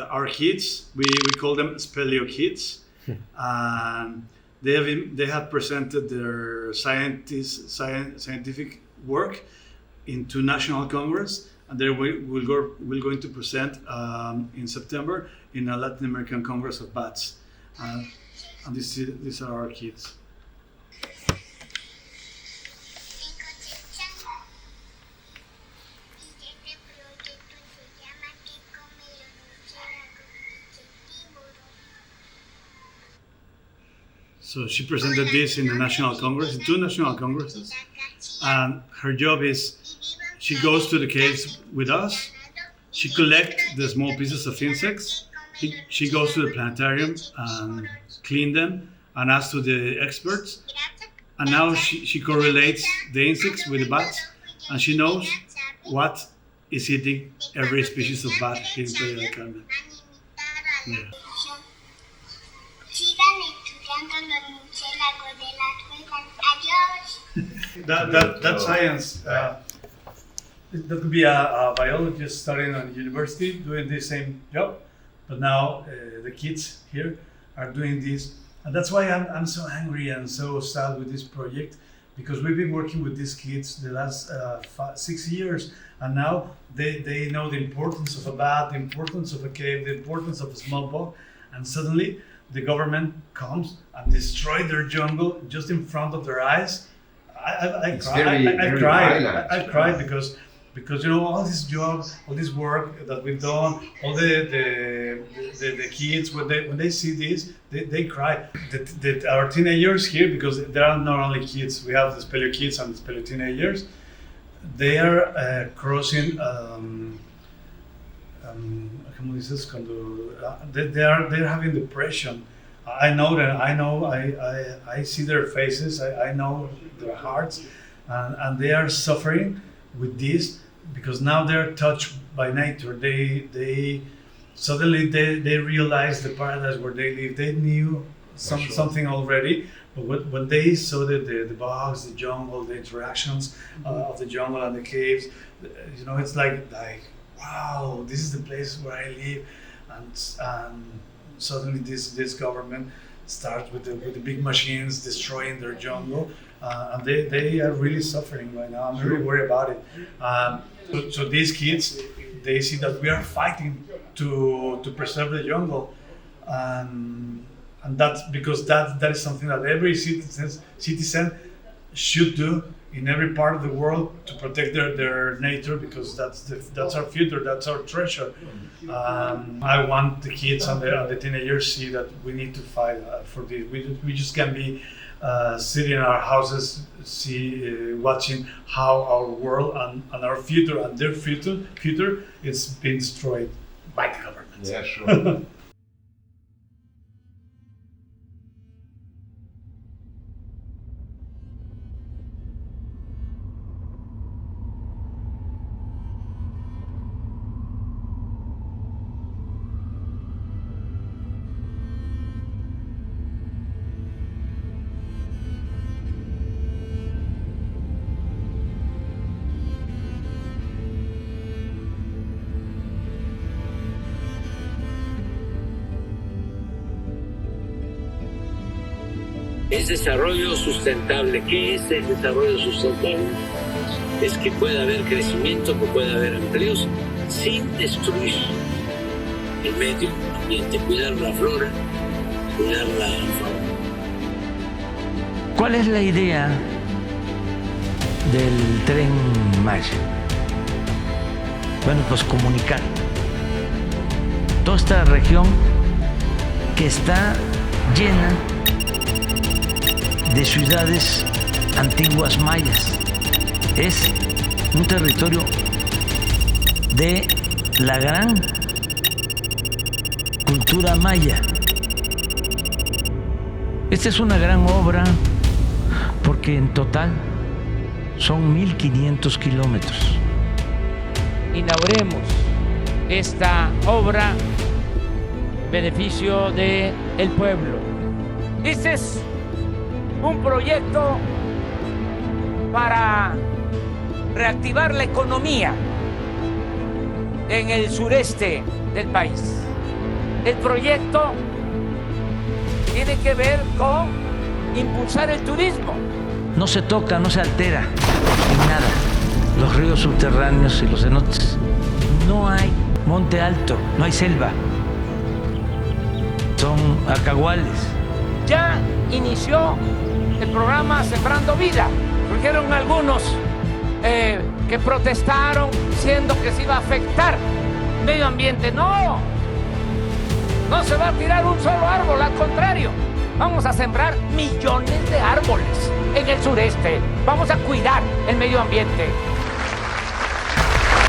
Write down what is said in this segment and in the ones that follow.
our kids, we call them Speleo kids, and they have presented their scientific work in two national congress, and they will going to present in September in a Latin American Congress of Bats, and these are our kids. So she presented this in the National Congress, in two national congresses, and her job is she goes to the caves with us, she collects the small pieces of insects, she goes to the planetarium and clean them and asks to the experts, and now she correlates the insects with the bats, and she knows what is eating every species of bat here in Playa del Carmen. Yeah. That science, that could be a biologist studying at university doing the same job, but now the kids here are doing this, and that's why I'm so angry and so sad with this project, because we've been working with these kids the last 6 years, and now they know the importance of a bat, the importance of a cave, the importance of a small bug, and suddenly the government comes and destroys their jungle just in front of their eyes. I cried because all this job, all this work that we've done, all the kids when they see this, they cry. Our teenagers here, because there are not only kids, we have the Speleo kids and the Speleo teenagers. They are crossing. They're having depression. I know that. I see their faces. I know their hearts, and they are suffering with this because now they're touched by nature. They suddenly realize the paradise where they live. They knew something already, but when they saw the bugs, the jungle, the interactions of the jungle and the caves, it's like wow, this is the place where I live, and suddenly this government starts with the big machines destroying their jungle, and they are really suffering right now. I'm really worried about it. So these kids, they see that we are fighting to preserve the jungle, and that's because that is something that every citizen should do in every part of the world to protect their nature, because that's our future, that's our treasure. I want the kids and the teenagers see that we need to fight for this. We just can't be sitting in our houses, watching how our world and our future and their future is being destroyed by the government. Yeah, sure. Es desarrollo sustentable. ¿Qué es el desarrollo sustentable? Es que pueda haber crecimiento, que pueda haber empleos sin destruir el medio ambiente, cuidar la flora, cuidar la fauna. ¿Cuál es la idea del Tren Maya? Bueno, pues comunicar toda esta región que está llena de ciudades antiguas mayas. Es un territorio de la gran cultura maya. Esta es una gran obra porque en total son 1.500 kilómetros. Inauguremos esta obra en beneficio del pueblo. Este es un proyecto para reactivar la economía en el sureste del país. El proyecto tiene que ver con impulsar el turismo. No se toca, no se altera en nada los ríos subterráneos y los cenotes. No hay monte alto, no hay selva. Son acaguales. Ya inició el programa Sembrando Vida. Surgieron algunos que protestaron diciendo que se iba a afectar el medio ambiente. No, no se va a tirar un solo árbol, al contrario. Vamos a sembrar millones de árboles en el sureste. Vamos a cuidar el medio ambiente.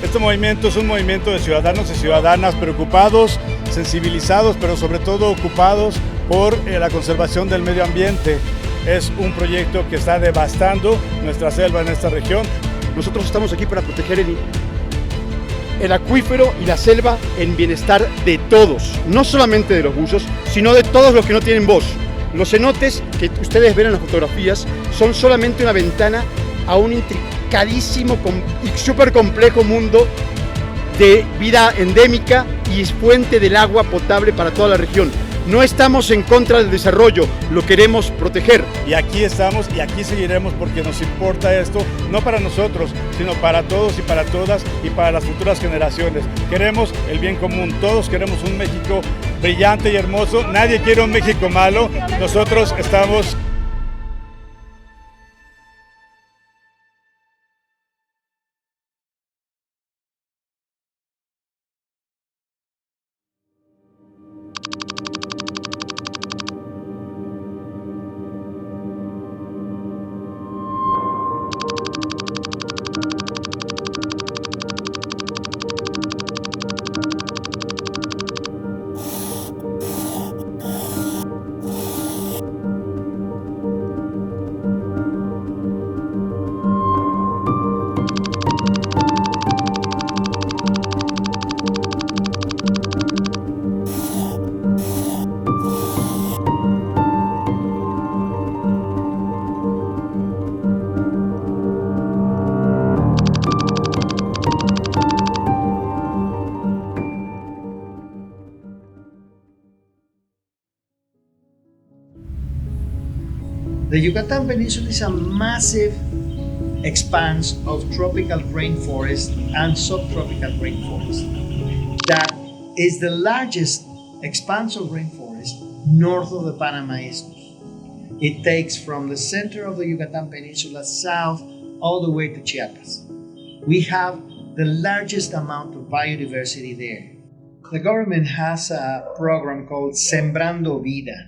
Este movimiento es un movimiento de ciudadanos y ciudadanas preocupados, sensibilizados, pero sobre todo ocupados por la conservación del medio ambiente. Es un proyecto que está devastando nuestra selva en esta región. Nosotros estamos aquí para proteger el acuífero y la selva en bienestar de todos, no solamente de los buzos, sino de todos los que no tienen voz. Los cenotes que ustedes ven en las fotografías son solamente una ventana a un intricadísimo y súper complejo mundo de vida endémica y es fuente del agua potable para toda la región. No estamos en contra del desarrollo, lo queremos proteger. Y aquí estamos y aquí seguiremos porque nos importa esto, no para nosotros, sino para todos y para todas y para las futuras generaciones. Queremos el bien común, todos queremos un México brillante y hermoso, nadie quiere un México malo, nosotros estamos... The Yucatan Peninsula is a massive expanse of tropical rainforest and subtropical rainforest that is the largest expanse of rainforest north of the Panama Isthmus. It takes from the center of the Yucatan Peninsula south all the way to Chiapas. We have the largest amount of biodiversity there. The government has a program called Sembrando Vida.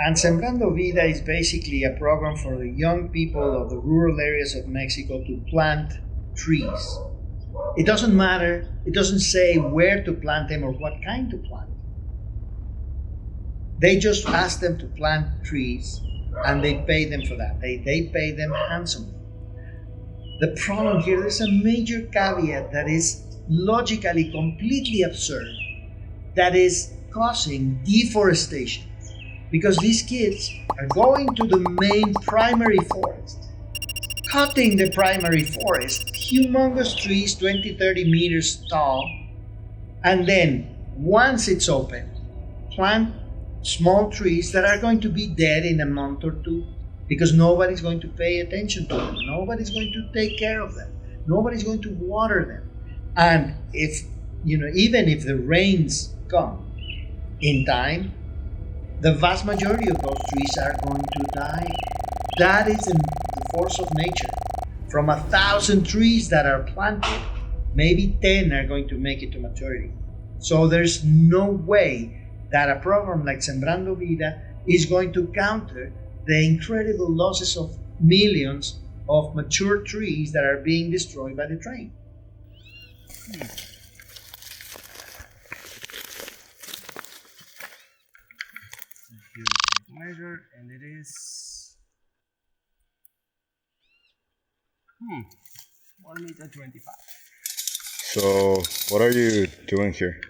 And Sembrando Vida is basically a program for the young people of the rural areas of Mexico to plant trees. It doesn't matter, it doesn't say where to plant them or what kind to plant. They just ask them to plant trees and they pay them for that. They pay them handsomely. The problem here, there's a major caveat that is logically completely absurd, that is causing deforestation. Because these kids are going to the main primary forest, cutting the primary forest, humongous trees, 20, 30 meters tall, and then once it's open, plant small trees that are going to be dead in a month or two because nobody's going to pay attention to them. Nobody's going to take care of them. Nobody's going to water them. And if, even if the rains come in time, the vast majority of those trees are going to die. That is the force of nature. From 1,000 trees that are planted, maybe 10 are going to make it to maturity. So there's no way that a program like Sembrando Vida is going to counter the incredible losses of millions of mature trees that are being destroyed by the train. Measure, and it is 1 meter 25. So, what are you doing here?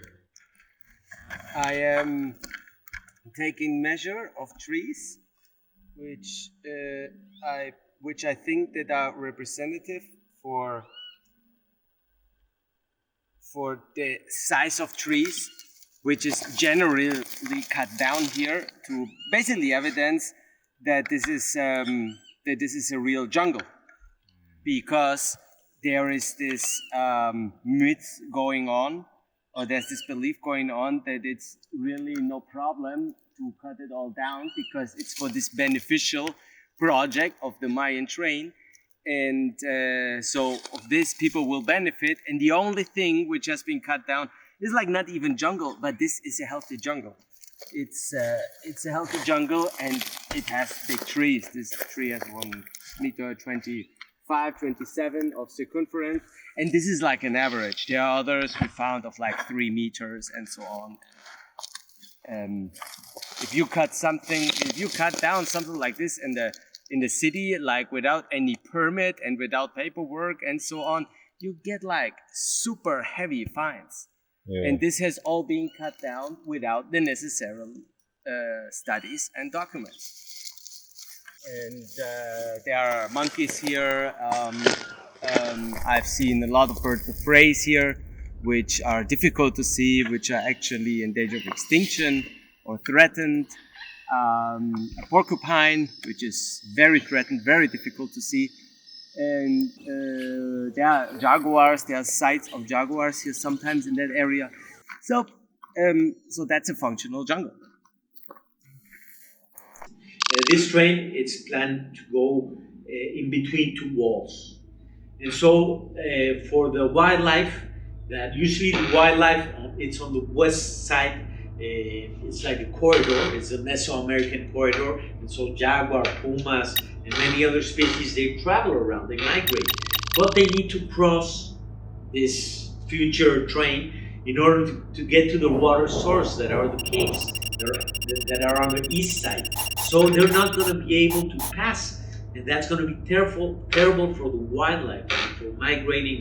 I am taking measure of trees, which I think that are representative for the size of trees which is generally cut down here to basically evidence that this is a real jungle, because there is this myth going on, or there's this belief going on that it's really no problem to cut it all down because it's for this beneficial project of the Mayan Train. And so of this people will benefit, and the only thing which has been cut down is like not even jungle, but this is a healthy jungle. It's a healthy jungle, and it has big trees. This tree has 1 meter 25, 27 of circumference, and this is like an average. There are others we found of like 3 meters and so on. If you cut down something like this in the city, like without any permit and without paperwork and so on, you get like super heavy fines. Yeah. And this has all been cut down without the necessary studies and documents. And there are monkeys here. I've seen a lot of birds of prey here, which are difficult to see, which are actually in danger of extinction or threatened. A porcupine, which is very threatened, very difficult to see. And there are jaguars, there are sites of jaguars here sometimes in that area. So that's a functional jungle. This train is planned to go in between 2 walls. And so for the wildlife, that usually the wildlife, it's on the west side. It's like a corridor, it's a Mesoamerican corridor, and so jaguar, pumas, and many other species, they travel around, they migrate. But they need to cross this future train in order to get to the water source that are the caves that are on the east side. So they're not going to be able to pass, and that's going to be terrible for the wildlife, for migrating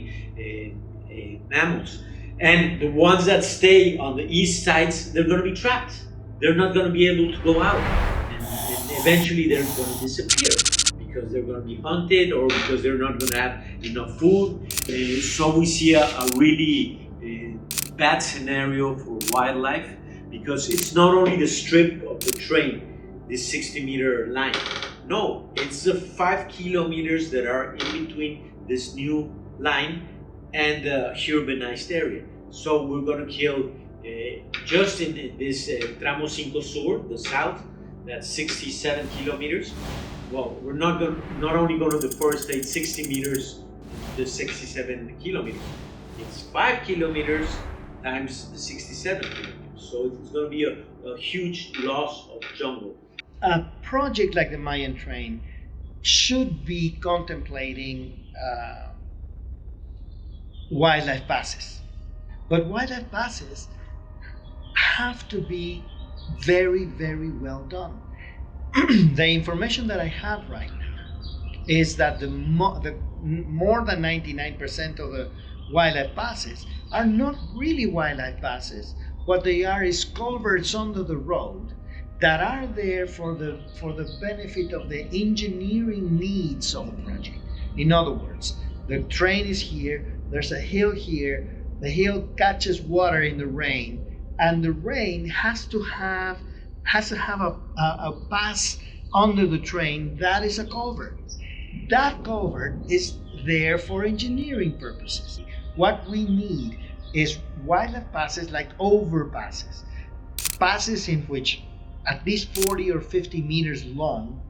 mammals. And the ones that stay on the east sides, they're going to be trapped. They're not going to be able to go out. And eventually they're going to disappear because they're going to be hunted or because they're not going to have enough food. So we see a really bad scenario for wildlife, because it's not only the strip of the train, this 60-meter line. No, it's the 5 kilometers that are in between this new line and the urbanized area. So we're going to kill just in this Tramo 5 Sur, the south, that's 67 kilometers. Well, we're not only going to deforestate 60 meters to 67 kilometers. It's 5 kilometers times the 67 kilometers. So it's going to be a huge loss of jungle. A project like the Mayan Train should be contemplating wildlife passes. But wildlife passes have to be very, very well done. The information that I have right now is that the more than 99% of the wildlife passes are not really wildlife passes. What they are is culverts under the road that are there for the benefit of the engineering needs of the project. In other words, the train is here, there's a hill here, the hill catches water in the rain, and the rain has to have a pass under the train that is a culvert. That culvert is there for engineering purposes. What we need is wildlife passes like overpasses, passes in which at least 40 or 50 meters long,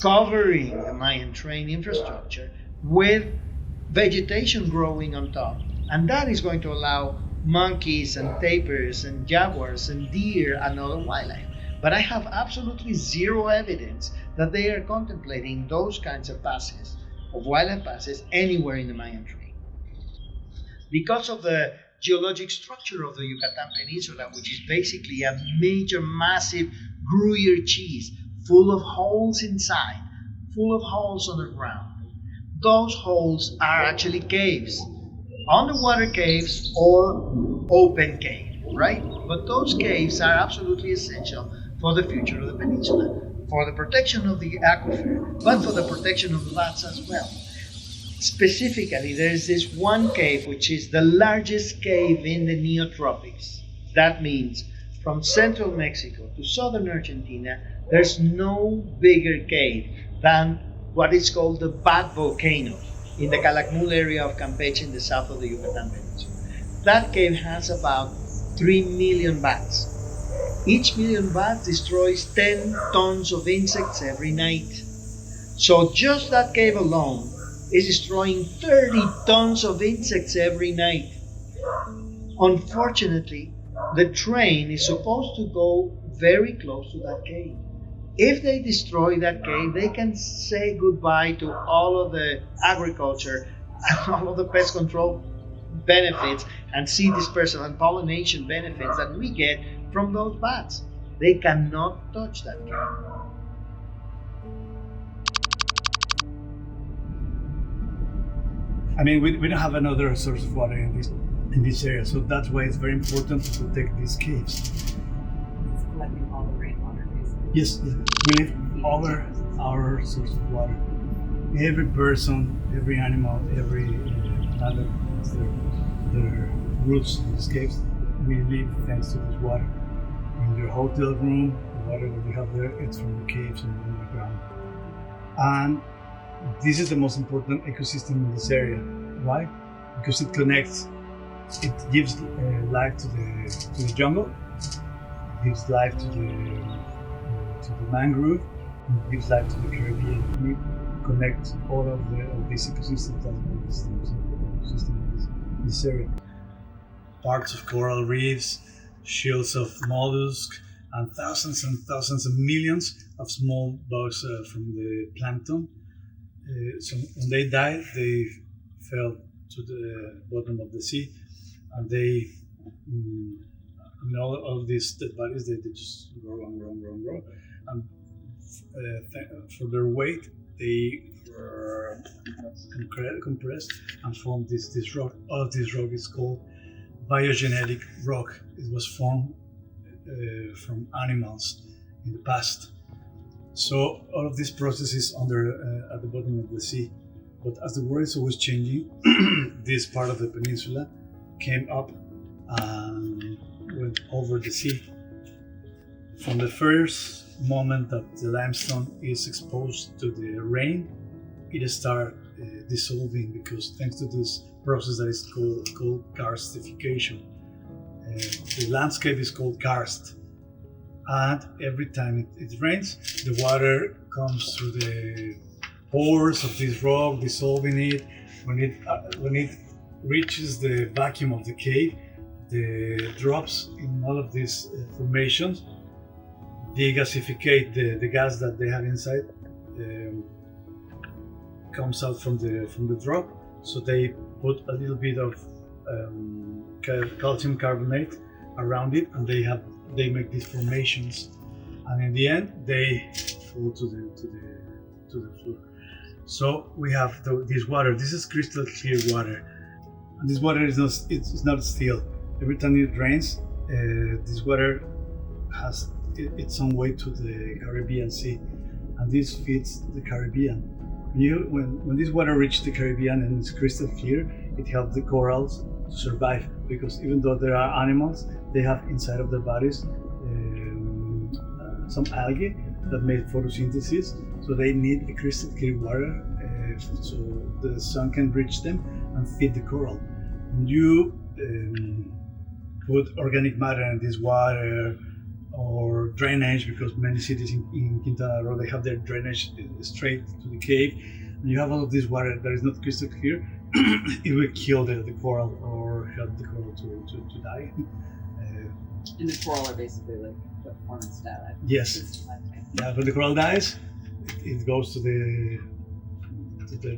covering the Mayan Train infrastructure with vegetation growing on top. And that is going to allow monkeys and tapirs and jaguars and deer and other wildlife. But I have absolutely zero evidence that they are contemplating those kinds of passes, of wildlife passes, anywhere in the Mayan Train. Because of the geologic structure of the Yucatan Peninsula, which is basically a major, massive Gruyere cheese, full of holes inside, full of holes underground. Those holes are actually caves, underwater caves or open cave, right? But those caves are absolutely essential for the future of the peninsula, for the protection of the aquifer, but for the protection of the bats as well. Specifically, there is this one cave, which is the largest cave in the neotropics. That means from central Mexico to southern Argentina, there's no bigger cave than what is called the Bat Volcano in the Calakmul area of Campeche in the south of the Yucatan Peninsula. That cave has about 3 million bats. Each million bats destroys 10 tons of insects every night. So just that cave alone is destroying 30 tons of insects every night. Unfortunately, the train is supposed to go very close to that cave. If they destroy that cave, they can say goodbye to all of the agriculture and all of the pest control benefits and seed dispersal and pollination benefits that we get from those bats. They cannot touch that cave. I mean, we don't have another source of water in this area, so that's why it's very important to protect these caves. It's collecting all the rainwater, basically. Yes, we live over our source of water. Every person, every animal, every plant has their roots in these caves. We live thanks to this water. In your hotel room, the water that you have there, it's from the caves and the underground. And this is the most important ecosystem in this area. Why? Because it connects. It gives life to the jungle. It gives life to the mangrove. It gives life to the Caribbean. We connect all of these ecosystems. That's why this is the most important ecosystem in this area. Parts of coral reefs, shields of mollusks, and thousands and millions of small bugs from the plankton. So when they died, they fell to the bottom of the sea, and they, all of these dead bodies, they just grow and grow, and for their weight, they were compressed and formed this rock. All of this rock is called biogenetic rock. It was formed from animals in the past. So all of this process is under at the bottom of the sea. But as the world is always changing, this part of the peninsula came up and went over the sea. From the first moment that the limestone is exposed to the rain, it starts dissolving, because thanks to this process that is called karstification. The landscape is called karst. And every time it rains, the water comes through the pores of this rock, dissolving it. When it reaches the vacuum of the cave, the drops in all of these formations degasificate the gas that they have inside. Comes out from the drop. So they put a little bit of calcium carbonate around it, and they make these formations, and in the end they fall to the floor. So we have this water. This is crystal clear water, and this water is not still. Every time it rains, this water has its own way to the Caribbean Sea, and this feeds the Caribbean. When this water reaches the Caribbean and it's crystal clear, it helps the corals to survive, because even though there are animals, they have inside of their bodies some algae that make photosynthesis, so they need a crystal clear water so the sun can reach them and feed the coral. When you put organic matter in this water, or drainage, because many cities in Quintana Roo, they have their drainage straight to the cave, and you have all of this water that is not crystal clear, it will kill the coral or help the coral to die. And the coral are basically like what hornets die. Yes. Yeah, when the coral dies, it goes to the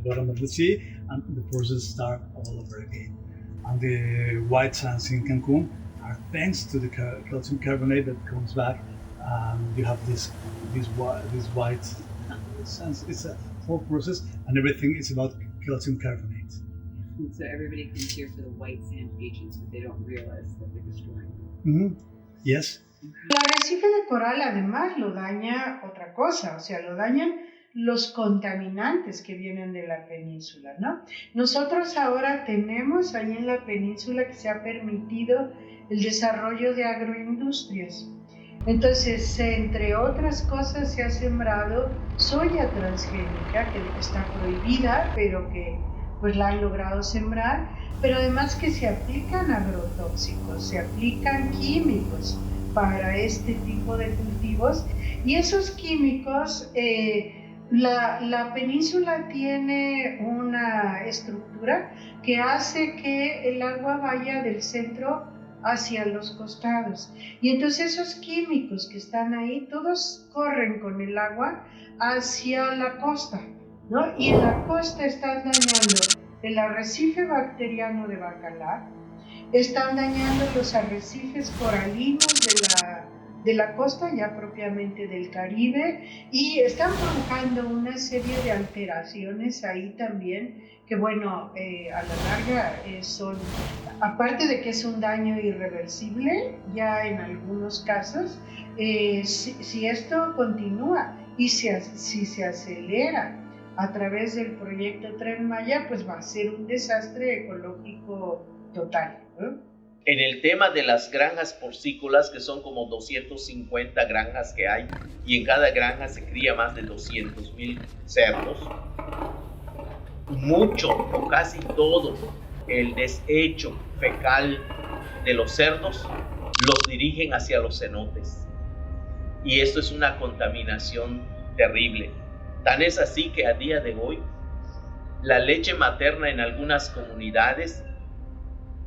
bottom of the sea, and the process starts all over again. And the white sands in Cancun are thanks to the calcium carbonate that comes back. You have this white sands. It's a whole process, and everything is about calcium carbonate. And so everybody comes here for the white sand beaches, but they don't realize that they're destroying. Mm-hmm. Yes. El arrecife de coral además lo daña otra cosa, o sea, lo dañan los contaminantes que vienen de la península, ¿no? Nosotros ahora tenemos ahí en la península que se ha permitido el desarrollo de agroindustrias. Entonces, entre otras cosas, se ha sembrado soya transgénica, que está prohibida, pero que pues la han logrado sembrar, pero además que se aplican agrotóxicos, se aplican químicos para este tipo de cultivos, y esos químicos, la península tiene una estructura que hace que el agua vaya del centro hacia los costados, y entonces esos químicos que están ahí todos corren con el agua hacia la costa, ¿no? Y en la costa están dañando el arrecife bacteriano de Bacalar, están dañando los arrecifes coralinos de la costa, ya propiamente del Caribe, y están provocando una serie de alteraciones ahí también, que bueno, a la larga son, aparte de que es un daño irreversible, ya en algunos casos, si esto continúa y si se acelera a través del proyecto Tren Maya, pues va a ser un desastre ecológico total, ¿no? En el tema de las granjas porcícolas, que son como 250 granjas que hay, y en cada granja se cría más de 200,000 cerdos, mucho o casi todo el desecho fecal de los cerdos los dirigen hacia los cenotes. Y esto es una contaminación terrible. Tan es así que a día de hoy, la leche materna en algunas comunidades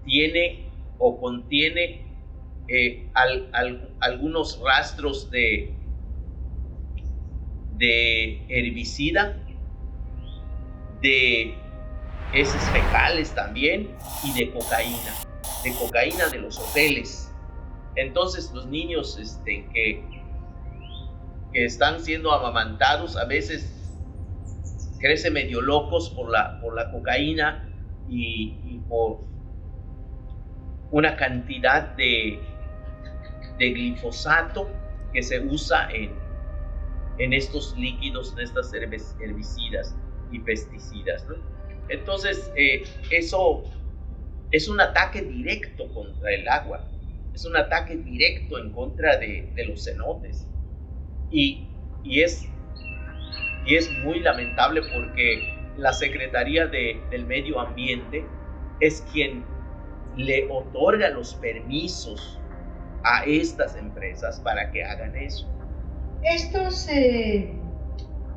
tiene o contiene algunos rastros de herbicida, de heces fecales también, y de cocaína de los hoteles. Entonces los niños que están siendo amamantados a veces crecen medio locos por la cocaína y por una cantidad de glifosato que se usa en estos líquidos, en estas herbicidas y pesticidas, ¿no? Entonces, eso es un ataque directo contra el agua, es un ataque directo en contra de los cenotes. Y es muy lamentable porque la Secretaría del Medio Ambiente es quien le otorga los permisos a estas empresas para que hagan eso. Estos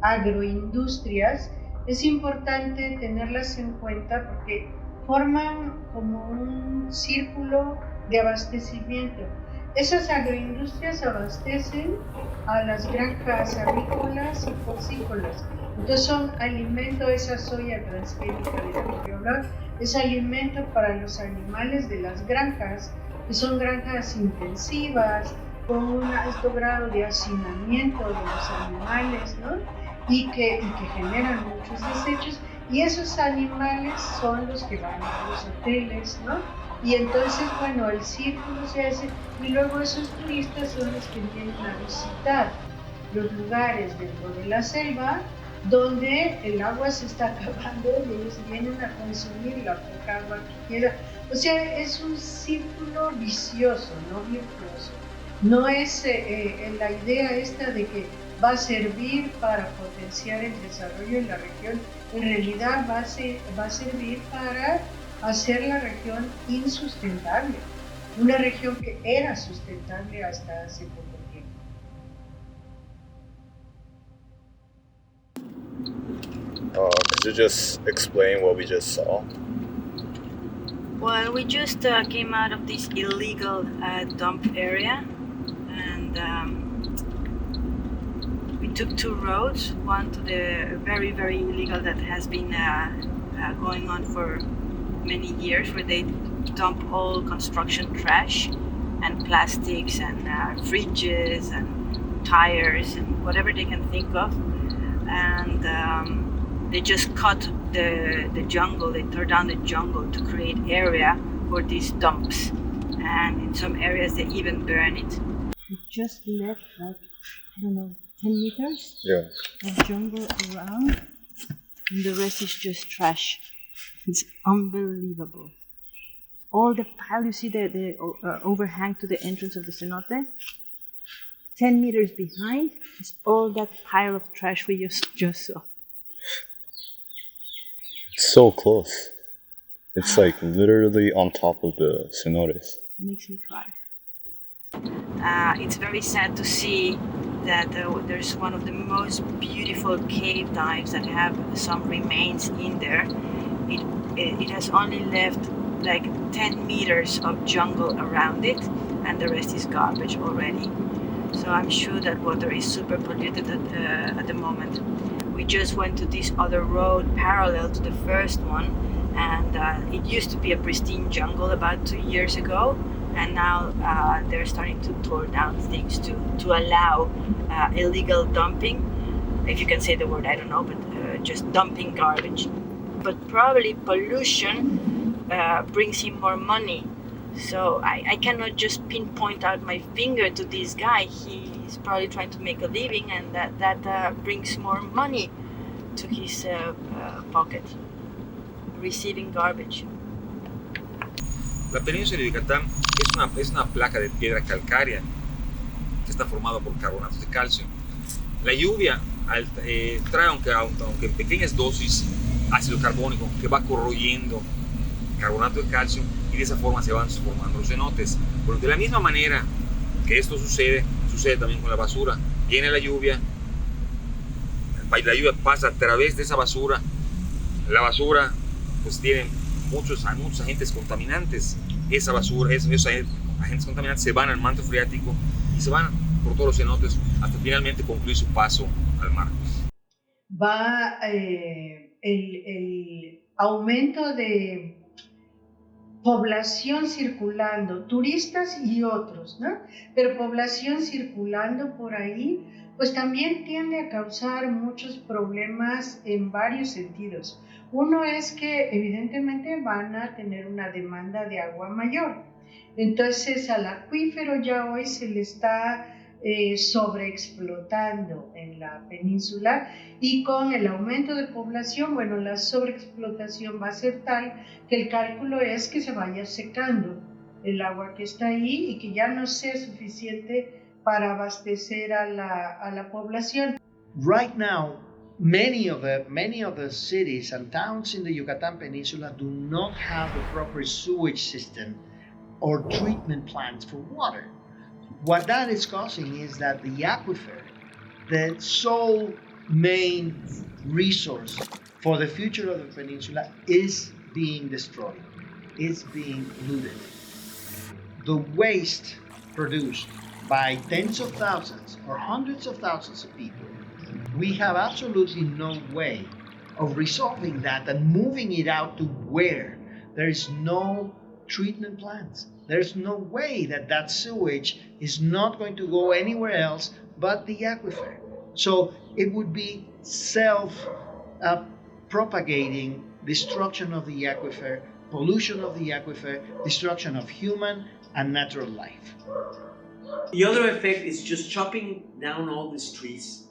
agroindustrias es importante tenerlas en cuenta porque forman como un círculo de abastecimiento. Esas agroindustrias abastecen a las granjas avícolas y porcícolas. Entonces son alimento, esa soya transgénica de la que quiero hablar, es alimento para los animales de las granjas, que son granjas intensivas, con un alto grado de hacinamiento de los animales, ¿no? y que generan muchos desechos, y esos animales son los que van a los hoteles, ¿no? Y entonces, bueno, el círculo se hace, y luego esos turistas son los que vienen a visitar los lugares dentro de la selva donde el agua se está acabando y ellos vienen a consumir la poca agua que queda. O sea, es un círculo vicioso, no virtuoso. No es la idea esta de que va a servir para potenciar el desarrollo en la región. En realidad va a servir para hacer la región insustentable. Una región que era sustentable hasta hace poco tiempo. Could you just explain what we just saw? Well, we just came out of this illegal dump area, and we took two roads, one to the very, very illegal that has been going on for many years, where they dump all construction trash and plastics and fridges and tires and whatever they can think of, and they just cut the jungle, they tore down the jungle to create area for these dumps, and in some areas they even burn it. We just left, like, I don't know, 10 meters Yeah. of jungle around, and the rest is just trash. It's unbelievable. All the pile, you see the overhang to the entrance of the cenote? 10 meters behind is all that pile of trash we just saw. It's so close. It's like literally on top of the cenotes. Makes me cry. It's very sad to see that there's one of the most beautiful cave dives that have some remains in there. It has only left like 10 meters of jungle around it, and the rest is garbage already. So I'm sure that water is super polluted at the moment. We just went to this other road parallel to the first one, and it used to be a pristine jungle about 2 years ago, and now they're starting to tear down things to allow illegal dumping, if you can say the word, I don't know, but just dumping garbage. But probably pollution brings in more money. So I cannot just pinpoint out my finger to this guy. He's probably trying to make a living, and that brings more money to his pocket, receiving garbage. La península de Yucatán es una placa de piedra calcárea que está formada por carbonatos de calcio. La lluvia trae, aunque en pequeñas dosis, ácido carbónico que va corroyendo carbonato de calcio, y de esa forma se van formando los cenotes. Pero de la misma manera que esto sucede también con la basura. Viene la lluvia pasa a través de esa basura. La basura pues tiene muchos agentes contaminantes. Esa basura, esos agentes contaminantes se van al manto freático y se van por todos los cenotes hasta finalmente concluir su paso al mar. Va el aumento de población circulando, turistas y otros, ¿no? Pero población circulando por ahí, pues también tiende a causar muchos problemas en varios sentidos. Uno es que evidentemente van a tener una demanda de agua mayor. Entonces al acuífero ya hoy se le está sobreexplotando en la península, y con el aumento de población, bueno, la sobreexplotación va a ser tal que el cálculo es que se vaya secando el agua que está ahí y que ya no sea suficiente para abastecer a la población. Right now, many of the cities and towns in the Yucatan Peninsula do not have the proper sewage system or treatment plants for water. What that is causing is that the aquifer, the sole main resource for the future of the peninsula, is being destroyed, is being looted. The waste produced by tens of thousands or hundreds of thousands of people, we have absolutely no way of resolving that and moving it out to where there is no treatment plants. There's no way that sewage is not going to go anywhere else but the aquifer. So it would be self-propagating destruction of the aquifer, pollution of the aquifer, destruction of human and natural life. The other effect is just chopping down all these trees.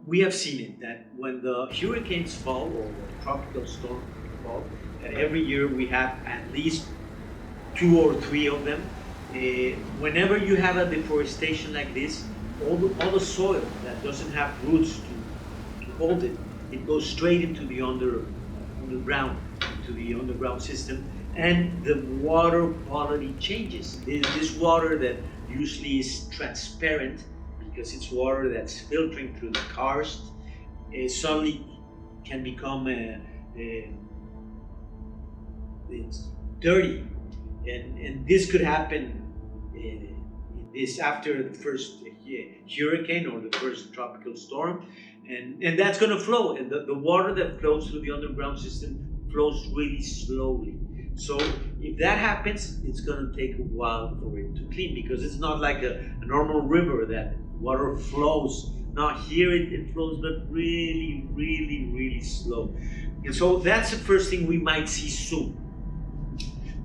We have seen it, that when the hurricanes fall or the tropical storms fall, every year we have at least 2 or 3 of them. Whenever you have a deforestation like this, all the soil that doesn't have roots to hold it, it goes straight into the underground system, and the water quality changes. This water that usually is transparent because it's water that's filtering through the karst, suddenly can become it's dirty. And this could happen after the first hurricane or the first tropical storm, and that's going to flow. And the water that flows through the underground system flows really slowly. So if that happens, it's going to take a while for it to clean, because it's not like a normal river that water flows. Now here it flows, but really, really, really slow. And so that's the first thing we might see soon.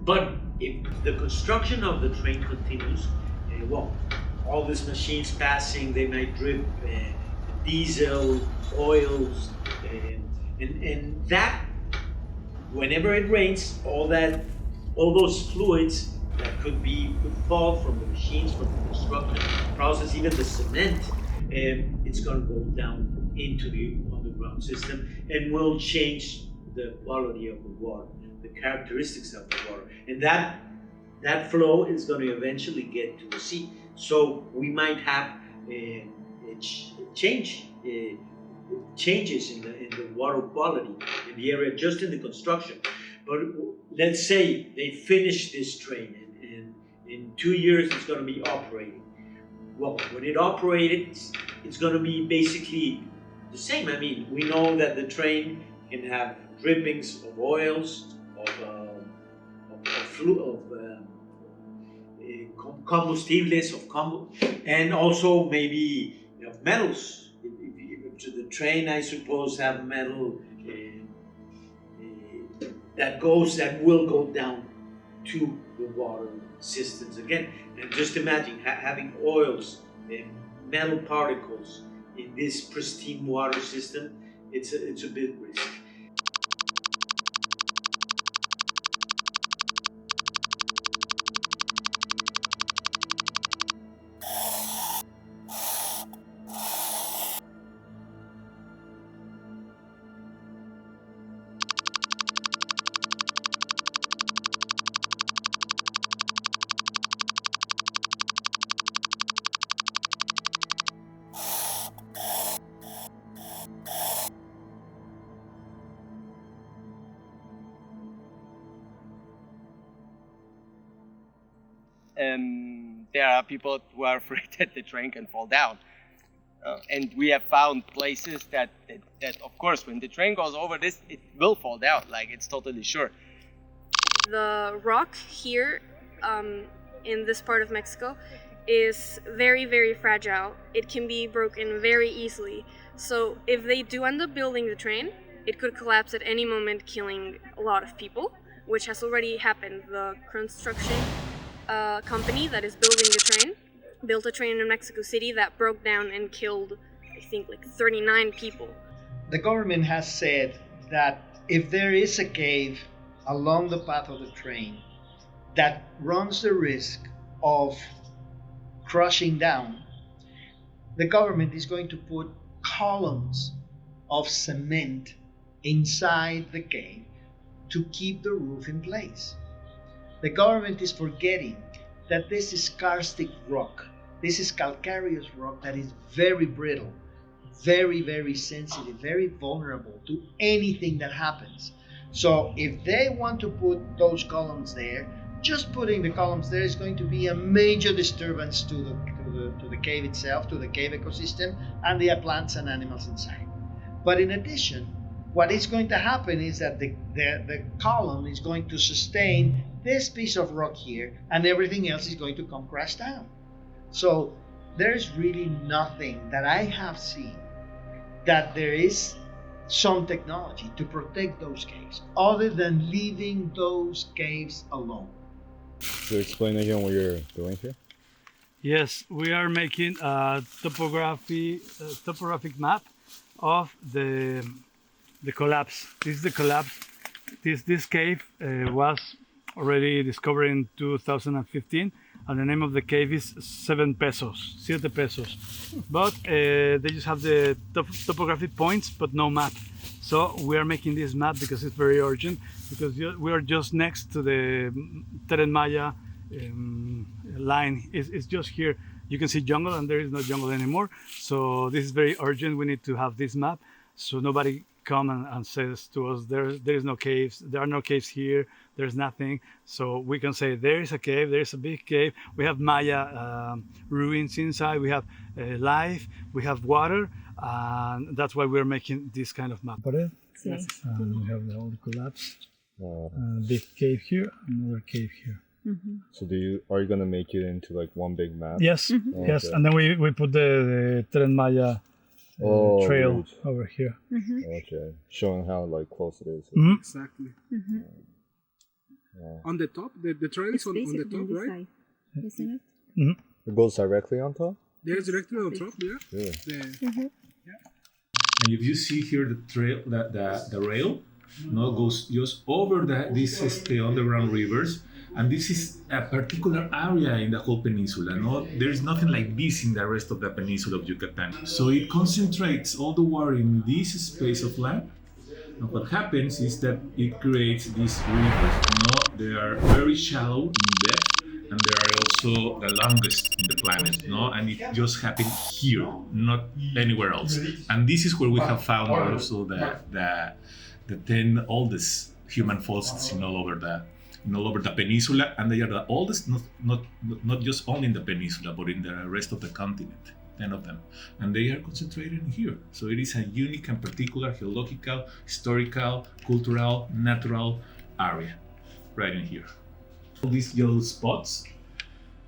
But if the construction of the train continues, all these machines passing, they might drip diesel, oils, and that, whenever it rains, all those fluids that could fall from the machines, from the construction process, even the cement, it's going to go down into the underground system and will change the quality of the water, the characteristics of the water, and that flow is going to eventually get to the sea. So we might have changes in the water quality in the area just in the construction. But let's say they finish this train and in 2 years it's going to be operating. Well, when it operates, it's going to be basically the same. I mean, we know that the train can have drippings of oils, combustibles, and also maybe metals. To the train, I suppose, have metal that will go down to the water systems again. And just imagine having oils and metal particles in this pristine water system. It's a big risk. There are people who are afraid that the train can fall down. And we have found places that of course, when the train goes over this, it will fall down, like it's totally sure. The rock here in this part of Mexico is very, very fragile. It can be broken very easily. So if they do end up building the train, it could collapse at any moment, killing a lot of people, which has already happened. The construction company that is building the train built a train in Mexico City that broke down and killed, I think, like 39 people. The government has said that if there is a cave along the path of the train that runs the risk of crushing down, the government is going to put columns of cement inside the cave to keep the roof in place. The government is forgetting that this is karstic rock. This is calcareous rock that is very brittle, very, very sensitive, very vulnerable to anything that happens. So if they want to put those columns there, just putting the columns there is going to be a major disturbance to the cave itself, to the cave ecosystem, and the plants and animals inside. But in addition, what is going to happen is that the column is going to sustain this piece of rock here, and everything else is going to come crash down. So there's really nothing that I have seen that there is some technology to protect those caves other than leaving those caves alone. Could you explain again what you're doing here? Yes, we are making a topographic map of the collapse. This is the collapse. This cave was already discovered in 2015, and the name of the cave is 7 pesos. But they just have the topographic points, but no map. So we are making this map because it's very urgent, because we are just next to the Tren Maya line. It's just here. You can see jungle, and there is no jungle anymore. So this is very urgent. We need to have this map, so nobody come and says to us there is no caves, there are no caves here, there's nothing. So we can say there is a cave, there is a big cave, we have Maya ruins inside, we have life, we have water, and that's why we're making this kind of map. We have the whole collapse, big cave here, another cave here. So are you gonna make it into like one big map? Yes, yes, and then we put the Tren Maya trail over here. Okay, showing how like close it is. Exactly. On the top, the trail is on the top, right? Isn't it? It goes directly on top? Yes, directly on top, yeah. Yeah. And if you see here the trail, the rail, no, goes just over this underground rivers, and this is a particular area in the whole peninsula. No, there is nothing like this in the rest of the peninsula of Yucatan. So it concentrates all the water in this space of land. And what happens is that it creates these rivers. No, they are very shallow in depth, and they are also the longest in the planet, no? And it just happened here, not anywhere else. And this is where we have found also the 10 oldest human fossils in all over the peninsula, and they are the oldest, not just only in the peninsula, but in the rest of the continent. 10 of them, and they are concentrated in here. So it is a unique and particular geological, historical, cultural, natural area right in here. All these yellow spots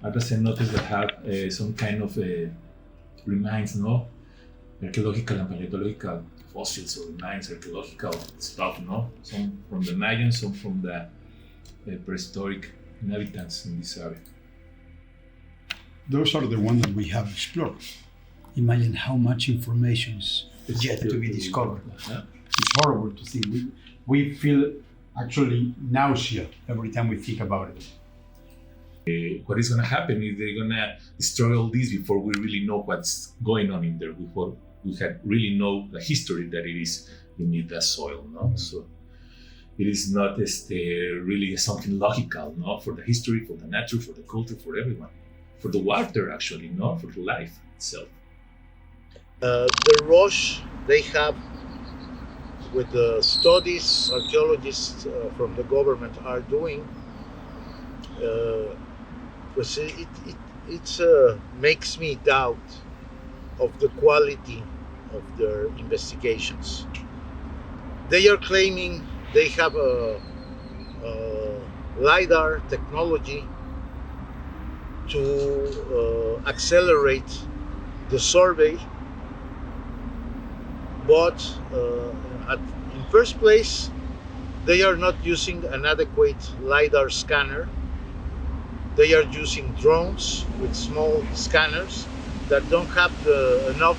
are the cenotes that have some kind of remains, no? Archaeological and paleontological fossils or remains, archaeological stuff, no? Some from the Mayans, some from the prehistoric inhabitants in this area. Those are the ones that we have explored. Imagine how much information is yet to be discovered. Yeah. It's horrible to think. We feel actually nausea every time we think about it. What is going to happen is they're going to destroy all this before we really know what's going on in there, before we really know the history that it is beneath the soil. No? So it is not really something logical, no? For the history, for the nature, for the culture, for everyone. For the water, actually, no? For the life itself. The rush they have with the studies archaeologists from the government are doing, it makes me doubt of the quality of their investigations. They are claiming they have a LiDAR technology to accelerate the survey, but in first place, they are not using an adequate LiDAR scanner. They are using drones with small scanners that don't have enough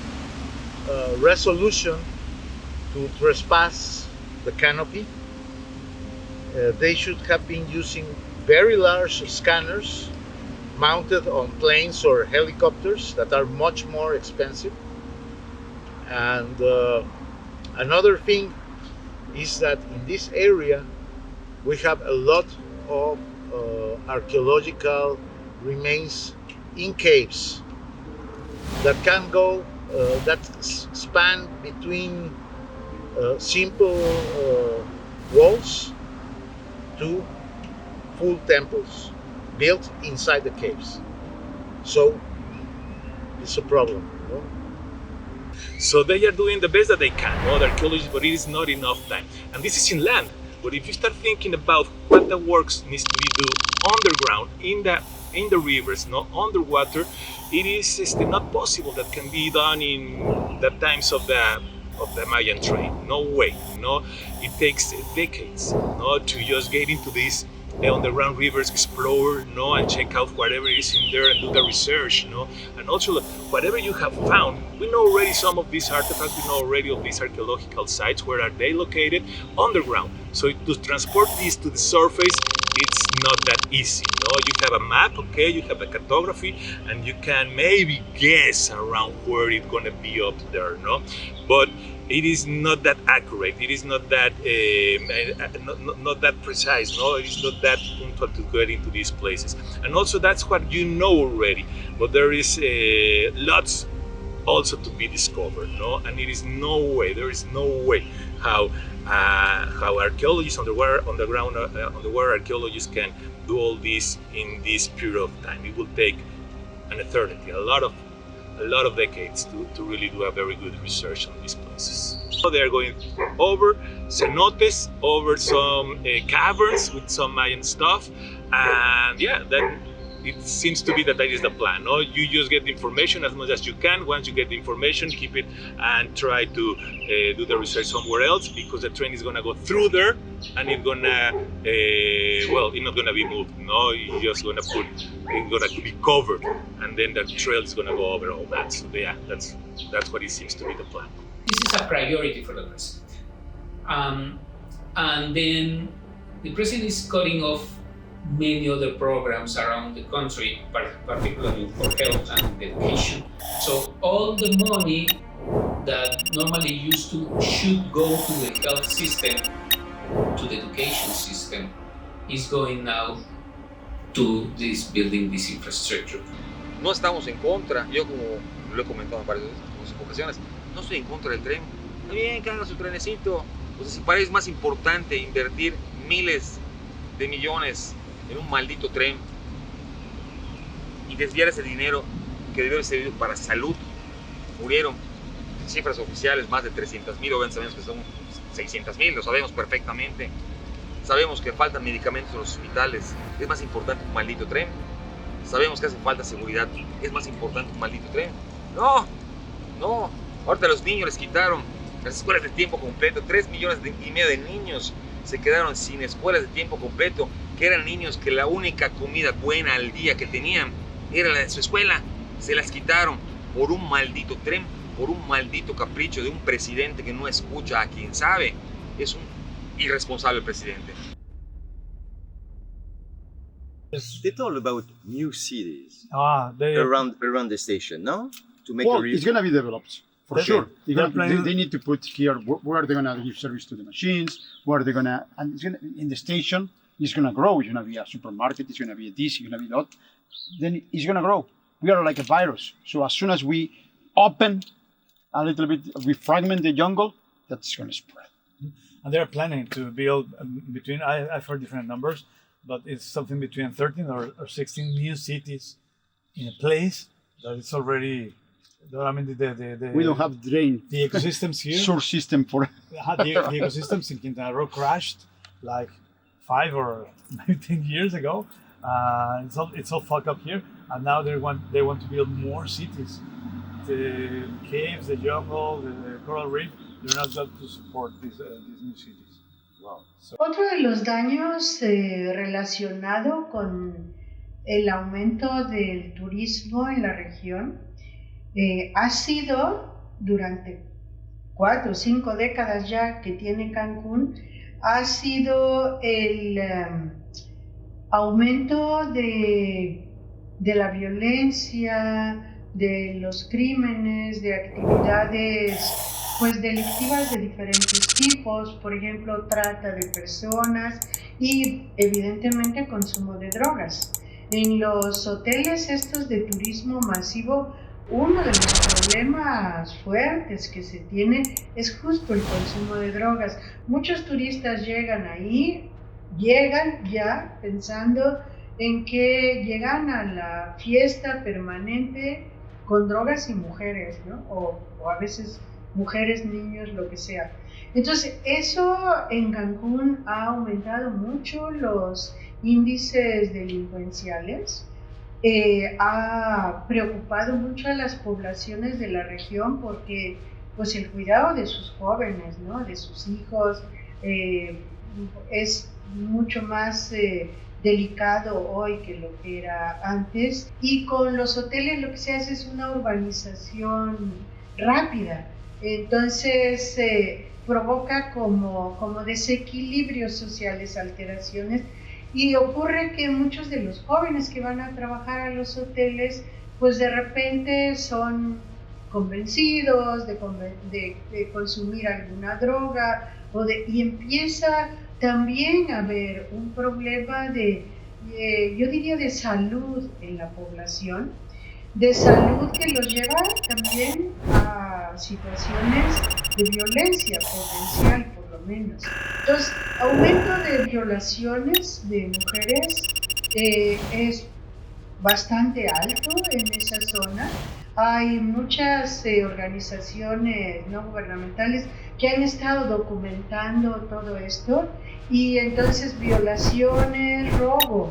resolution to trespass the canopy. They should have been using very large scanners mounted on planes or helicopters that are much more expensive. And another thing is that in this area we have a lot of archaeological remains in caves that can go, that span between simple walls to full temples built inside the caves. So it's a problem. You know? So they are doing the best that they can, no? The archaeologists, but it is not enough time. And this is inland. But if you start thinking about what the works needs to be done underground, in the rivers, no, underwater, it is not possible that can be done in the times of the Mayan Train. No way. No, it takes decades, no, to just get into these underground rivers, explore, no, and check out whatever is in there and do the research, no, and also whatever you have found. We know already some of these artifacts. We know already of these archaeological sites. Where are they located? Underground. So to transport these to the surface, it's not that easy. No, you have a map, okay, you have a cartography, and you can maybe guess around where it's gonna be up there, no, but it is not that accurate. It is not that not that precise. No, it is not that punctual to get into these places. And also, that's what you know already. But there is lots also to be discovered. No, and it is no way. There is no way how archaeologists underground archaeologists can do all this in this period of time. It will take an eternity, a lot of decades to really do a very good research on these places. So they are going over cenotes, over some caverns with some Mayan stuff, and yeah, then it seems to be that is the plan. No, you just get the information as much as you can. Once you get the information, keep it and try to do the research somewhere else, because the train is going to go through there and it's gonna, well, it's not gonna be moved. No, it's just gonna it's gonna be covered, and then the trail is gonna go over all that. So yeah, that's what it seems to be the plan. This is a priority for the president. And then the president is cutting off many other programs around the country, particularly for health and education. So all the money that normally should go to the health system, to the education system, is going now to building this infrastructure. No estamos en contra, yo como lo he comentado en varias ocasiones, no estoy en contra del tren. Está bien que haga su trenecito. O sea, si para ellos es más importante invertir miles de millones en un maldito tren y desviar ese dinero que debe haber servido para salud. Murieron, cifras oficiales, más de 300,000, obviamente sabemos que son 600,000, lo sabemos perfectamente. Sabemos que faltan medicamentos en los hospitales, es más importante un maldito tren. Sabemos que hace falta seguridad, es más importante un maldito tren. No, ahorita a los niños les quitaron las escuelas de tiempo completo. 3,5 millones de niños se quedaron sin escuelas de tiempo completo, que eran niños que la única comida buena al día que tenían era la de su escuela. Se las quitaron por un maldito tren, por un maldito capricho de un presidente que no escucha a quien sabe. Es un irresponsable presidente. They talk about new cities around the station, no? To make it's going to be developed. For sure. They need to put here where they're going to give service to the machines, where they're going to, and it's gonna, in the station, it's going to grow. It's going to be a supermarket, it's going to be a this, it's going to be that. Then it's going to grow. We are like a virus. So as soon as we open a little bit, we fragment the jungle, that's going to spread. And they're planning to build between, I've heard different numbers, but it's something between 13 or 16 new cities in a place that it's already... I mean, we don't have drain. The ecosystems here. Source system for. The ecosystems in Quintana Roo crashed like 5 or maybe 10 years ago. It's all fucked up here, and now they want to build more cities. The caves, the jungle, the coral reef. They're not going to support these new cities. Wow. So. Otro de los daños relacionado con el aumento del turismo en la región. Ha sido durante 4 o 5 décadas ya que tiene Cancún, ha sido el aumento de la violencia, de los crímenes, de actividades pues delictivas de diferentes tipos, por ejemplo trata de personas y evidentemente consumo de drogas. En los hoteles estos de turismo masivo, uno de los problemas fuertes que se tiene es justo el consumo de drogas. Muchos turistas llegan ya pensando en que llegan a la fiesta permanente con drogas y mujeres, ¿no? O a veces mujeres, niños, lo que sea. Entonces, eso en Cancún ha aumentado mucho los índices delincuenciales. Ha preocupado mucho a las poblaciones de la región porque pues el cuidado de sus jóvenes, ¿no? De sus hijos es mucho más delicado hoy que lo que era antes, y con los hoteles lo que se hace es una urbanización rápida, entonces provoca como desequilibrios sociales, alteraciones. Y ocurre que muchos de los jóvenes que van a trabajar a los hoteles, pues de repente son convencidos de consumir alguna droga, y empieza también a haber un problema yo diría de salud en la población, de salud que los lleva también a situaciones de violencia potencial, por lo menos. Entonces, aumento de violaciones de mujeres es bastante alto en esa zona. Hay muchas organizaciones no gubernamentales que han estado documentando todo esto, y entonces violaciones, robo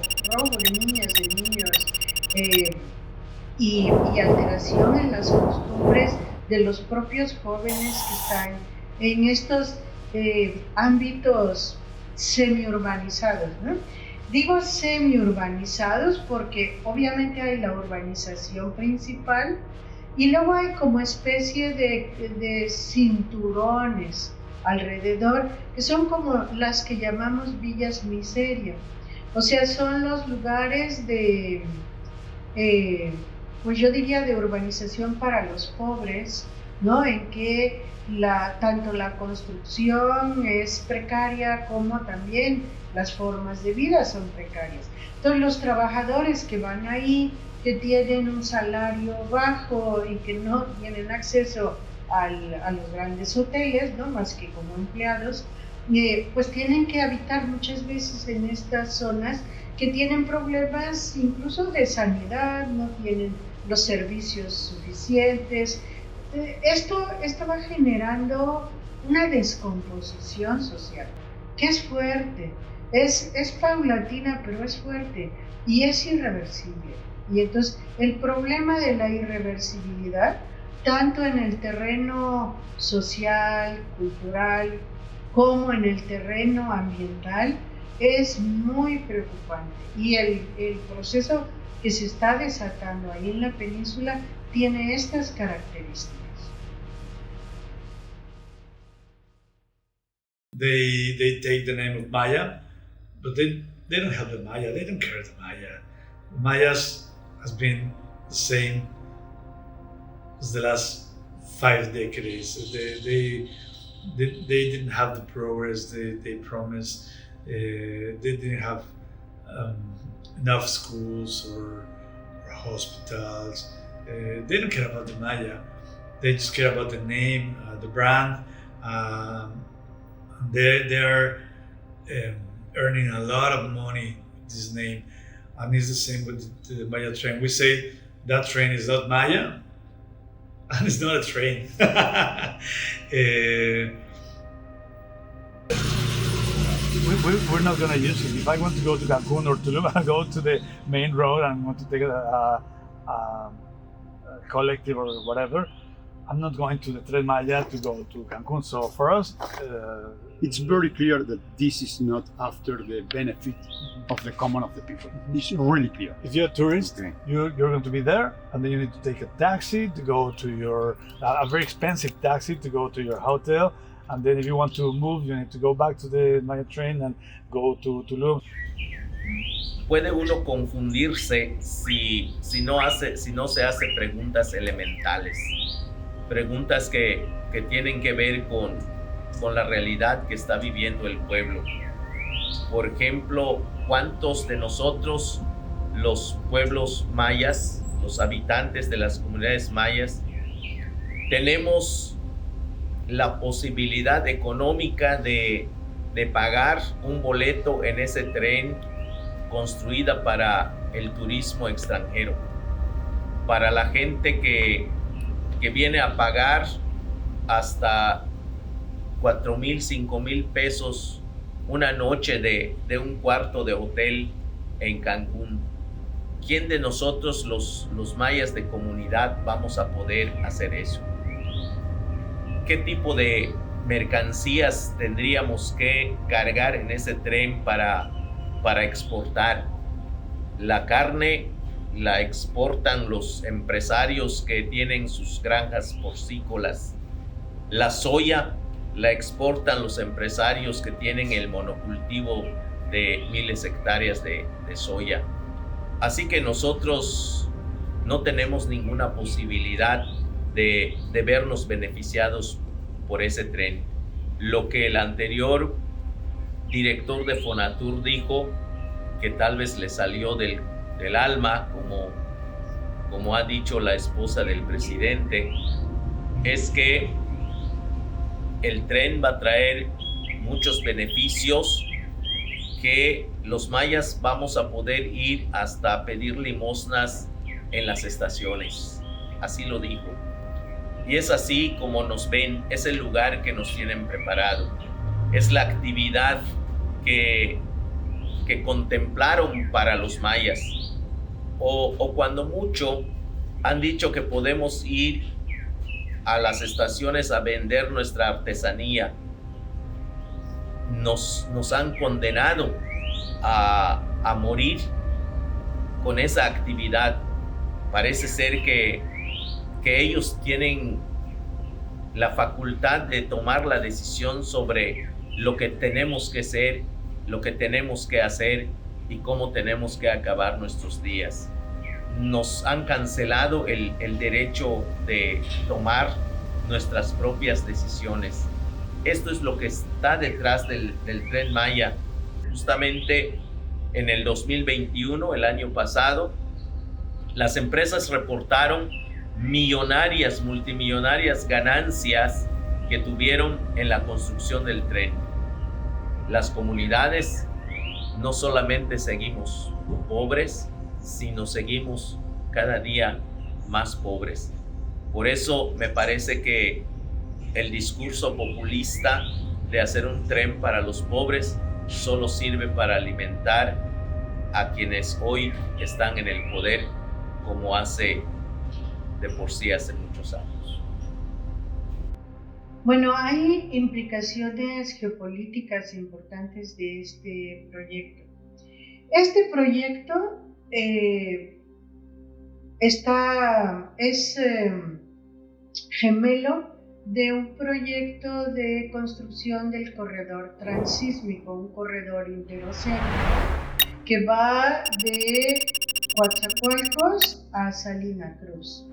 de niñas, de niños, y alteración en las costumbres de los propios jóvenes que están en estos ámbitos semiurbanizados, ¿no? Digo semiurbanizados porque obviamente hay la urbanización principal y luego hay como especie de cinturones alrededor, que son como las que llamamos villas miseria. O sea, son los lugares de, pues yo diría de urbanización para los pobres, ¿no? En que tanto la construcción es precaria como también las formas de vida son precarias. Entonces los trabajadores que van ahí, que tienen un salario bajo y que no tienen acceso a los grandes hoteles, ¿no? Más que como empleados, pues tienen que habitar muchas veces en estas zonas que tienen problemas incluso de sanidad, no tienen los servicios suficientes. Esto va generando una descomposición social que es fuerte, es paulatina, pero es fuerte y es irreversible. Y entonces el problema de la irreversibilidad, tanto en el terreno social, cultural, como en el terreno ambiental, es muy preocupante. Y el proceso que se está desatando ahí en la península tiene estas características. They take the name of Maya, but they don't have the Maya. They don't care the Maya. Mayas has been the same as the last 5 decades. They didn't have the progress they promised. They didn't have enough schools or hospitals. They don't care about the Maya. They just care about the name, the brand. They're earning a lot of money with this name, and it's the same with the Maya train. We say that train is not Maya, and it's not a train. We're not going to use it. If I want to go to Cancun or Tulum, I go to the main road and want to take a collective or whatever. I'm not going to the Tren Maya to go to Cancun. So for us, it's very clear that this is not after the benefit of the common of the people. It's really clear. If you're a tourist, you're going to be there, and then you need to take a taxi to go to your a very expensive taxi to go to your hotel. And then if you want to move, you need to go back to the Mayan Train and go to Tulum. Puede uno confundirse si no se hace preguntas elementales, preguntas que tienen que ver con la realidad que está viviendo el pueblo. Por ejemplo, ¿cuántos de nosotros, los pueblos mayas, los habitantes de las comunidades mayas, tenemos la posibilidad económica de pagar un boleto en ese tren construida para el turismo extranjero, para la gente que viene a pagar hasta 4,000, 5,000 pesos una noche de un cuarto de hotel en Cancún? ¿Quién de nosotros, los mayas de comunidad, vamos a poder hacer eso? ¿Qué tipo de mercancías tendríamos que cargar en ese tren para exportar? La carne la exportan los empresarios que tienen sus granjas porcícolas. La soya la exportan los empresarios que tienen el monocultivo de miles de hectáreas de soya. Así que nosotros no tenemos ninguna posibilidad de vernos beneficiados por ese tren. Lo que el anterior director de Fonatur dijo, que tal vez le salió del alma, como ha dicho la esposa del presidente, es que el tren va a traer muchos beneficios, que los mayas vamos a poder ir hasta pedir limosnas en las estaciones. Así lo dijo. Y es así como nos ven, es el lugar que nos tienen preparado. Es la actividad que contemplaron para los mayas. O cuando mucho han dicho que podemos ir a las estaciones a vender nuestra artesanía. nos han condenado a morir con esa actividad. Parece ser que ellos tienen la facultad de tomar la decisión sobre lo que tenemos que ser, lo que tenemos que hacer y cómo tenemos que acabar nuestros días. Nos han cancelado el derecho de tomar nuestras propias decisiones. Esto es lo que está detrás del Tren Maya. Justamente en el 2021, el año pasado, las empresas reportaron multimillonarias ganancias que tuvieron en la construcción del tren. Las comunidades no solamente seguimos pobres, sino seguimos cada día más pobres. Por eso me parece que el discurso populista de hacer un tren para los pobres solo sirve para alimentar a quienes hoy están en el poder, como hace muchos años. Bueno, hay implicaciones geopolíticas importantes de este proyecto. Este proyecto es gemelo de un proyecto de construcción del corredor transísmico, un corredor interoceánico que va de Coatzacoalcos a Salina Cruz,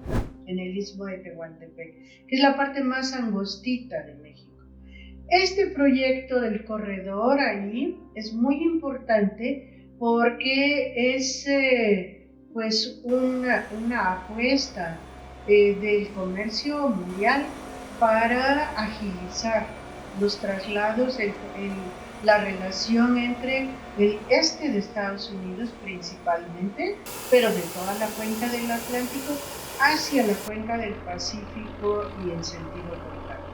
en el istmo de Tehuantepec, que es la parte más angostita de México. Este proyecto del corredor ahí es muy importante porque es pues una apuesta del comercio mundial para agilizar los traslados, la relación entre el este de Estados Unidos principalmente, pero de toda la cuenca del Atlántico hacia la cuenca del Pacífico y en sentido contrario.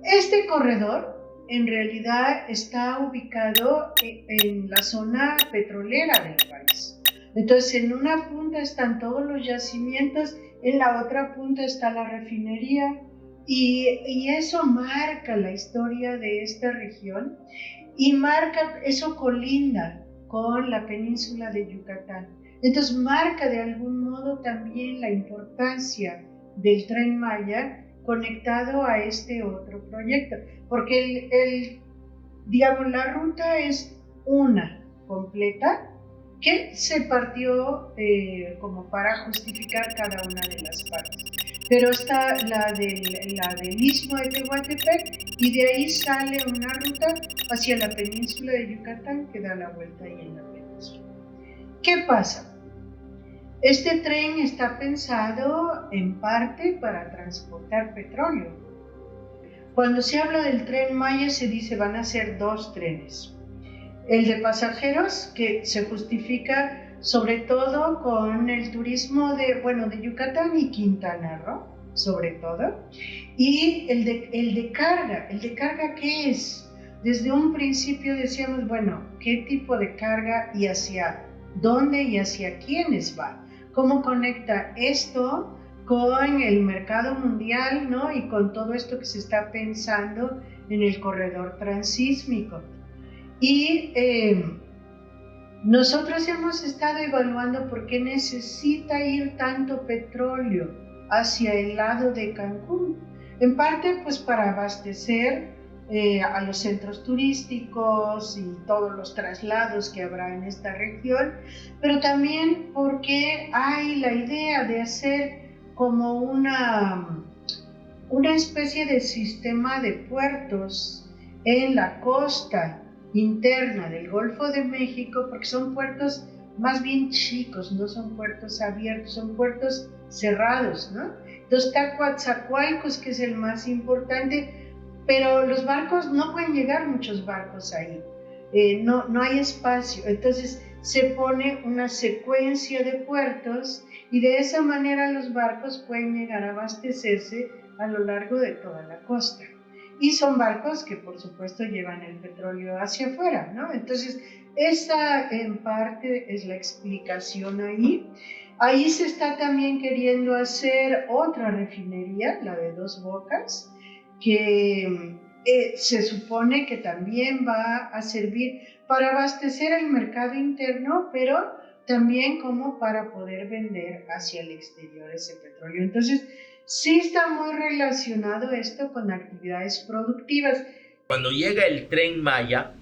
Este corredor en realidad está ubicado en la zona petrolera del país. Entonces, en una punta están todos los yacimientos, en la otra punta está la refinería, y eso marca la historia de esta región y eso colinda con la península de Yucatán. Entonces marca de algún modo también la importancia del Tren Maya conectado a este otro proyecto, porque digamos, la ruta es una completa que se partió como para justificar cada una de las partes. Pero está la del istmo de Tehuantepec y de ahí sale una ruta hacia la península de Yucatán que da la vuelta ahí en la península. ¿Qué pasa? Este tren está pensado en parte para transportar petróleo. Cuando se habla del Tren Maya se dice van a ser dos trenes. El de pasajeros, que se justifica sobre todo con el turismo de Yucatán y Quintana Roo, sobre todo, y el de carga. ¿El de carga qué es? Desde un principio decíamos, bueno, ¿qué tipo de carga y hacia dónde y hacia quiénes va? ¿Cómo conecta esto con el mercado mundial, ¿no? Y con todo esto que se está pensando en el corredor transísmico? Y nosotros hemos estado evaluando por qué necesita ir tanto petróleo hacia el lado de Cancún. En parte, pues para abastecer a los centros turísticos y todos los traslados que habrá en esta región, pero también porque hay la idea de hacer como una especie de sistema de puertos en la costa interna del Golfo de México, porque son puertos más bien chicos, no son puertos abiertos, son puertos cerrados, ¿no? Entonces está Coatzacoalcos, que es el más importante, pero los barcos, no pueden llegar muchos barcos ahí, no hay espacio, entonces se pone una secuencia de puertos y de esa manera los barcos pueden llegar a abastecerse a lo largo de toda la costa. Y son barcos que por supuesto llevan el petróleo hacia afuera, ¿no? Entonces esa en parte es la explicación ahí. Ahí se está también queriendo hacer otra refinería, la de Dos Bocas, que se supone que también va a servir para abastecer el mercado interno, pero también como para poder vender hacia el exterior ese petróleo. Entonces, sí está muy relacionado esto con actividades productivas. Cuando llega el Tren Maya,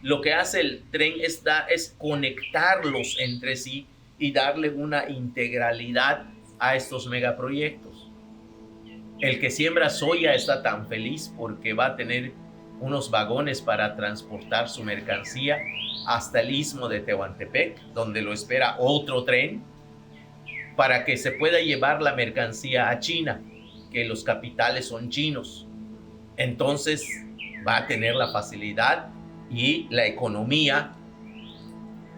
lo que hace el tren es conectarlos entre sí y darle una integralidad a estos megaproyectos. El que siembra soya está tan feliz porque va a tener unos vagones para transportar su mercancía hasta el istmo de Tehuantepec, donde lo espera otro tren para que se pueda llevar la mercancía a China, que los capitales son chinos. Entonces va a tener la facilidad y la economía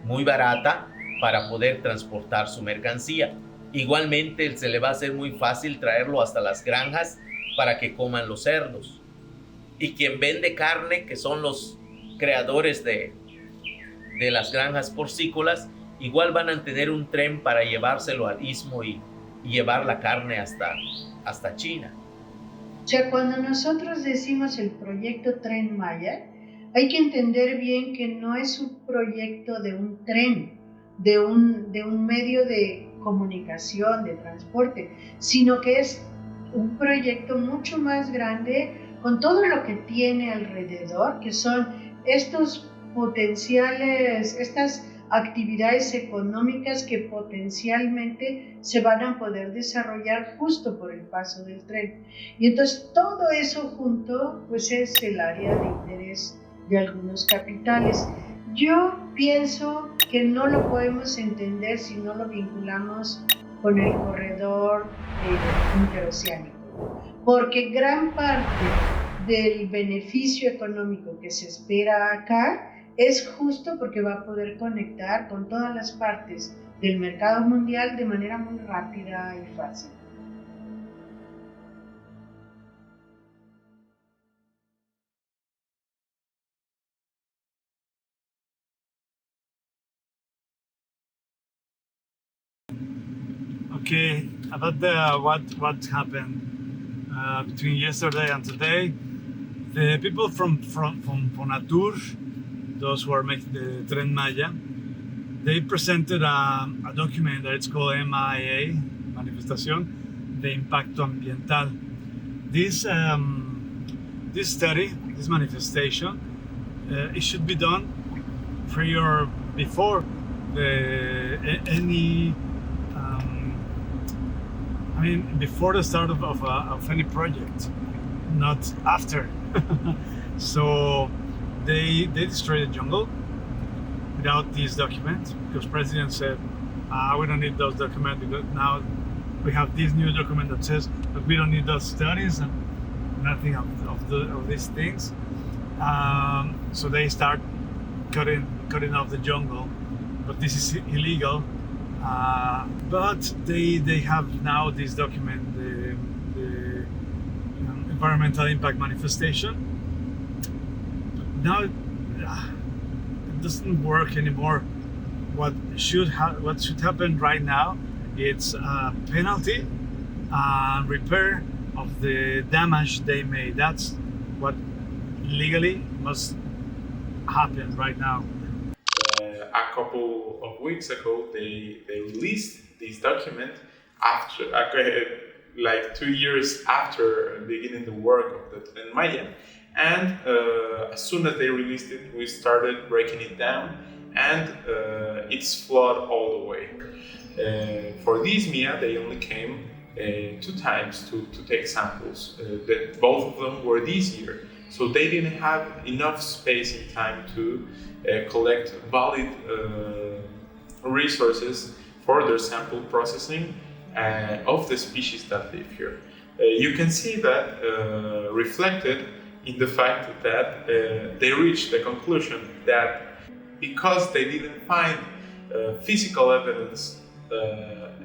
muy barata para poder transportar su mercancía. Igualmente se le va a hacer muy fácil traerlo hasta las granjas para que coman los cerdos. Y quien vende carne, que son los creadores de las granjas porcícolas, igual van a tener un tren para llevárselo al istmo y llevar la carne hasta China. O sea, cuando nosotros decimos el proyecto Tren Maya, hay que entender bien que no es un proyecto de un tren, de un medio de comunicación, de transporte, sino que es un proyecto mucho más grande con todo lo que tiene alrededor, que son estos potenciales, estas actividades económicas que potencialmente se van a poder desarrollar justo por el paso del tren. Y entonces todo eso junto pues es el área de interés de algunos capitales. Yo pienso que no lo podemos entender si no lo vinculamos con el corredor interoceánico, porque gran parte del beneficio económico que se espera acá es justo porque va a poder conectar con todas las partes del mercado mundial de manera muy rápida y fácil. Okay, about what happened between yesterday and today, the people from Fonatur, those who are making the Tren Maya, they presented a document that it's called MIA, Manifestación de Impacto Ambiental. This study, this manifestation, it should be done prior before before the start of any project, not after. So they destroyed the jungle without this document, because President said, we don't need those documents because now we have this new document that says that we don't need those studies and nothing of these things. So they start cutting off the jungle, but this is illegal. But they have now this document, the environmental impact manifestation. Now it doesn't work anymore. What should happen right now? It's a penalty and repair of the damage they made. That's what legally must happen right now. A couple of weeks ago, they released this document after, like 2 years after beginning the work of the Tren Maya. And as soon as they released it, we started breaking it down, and it's flawed all the way. For this MIA, they only came 2 times to take samples. Both of them were this year. So they didn't have enough space and time to collect valid resources for their sample processing of the species that live here. You can see that reflected in the fact that they reached the conclusion that because they didn't find physical evidence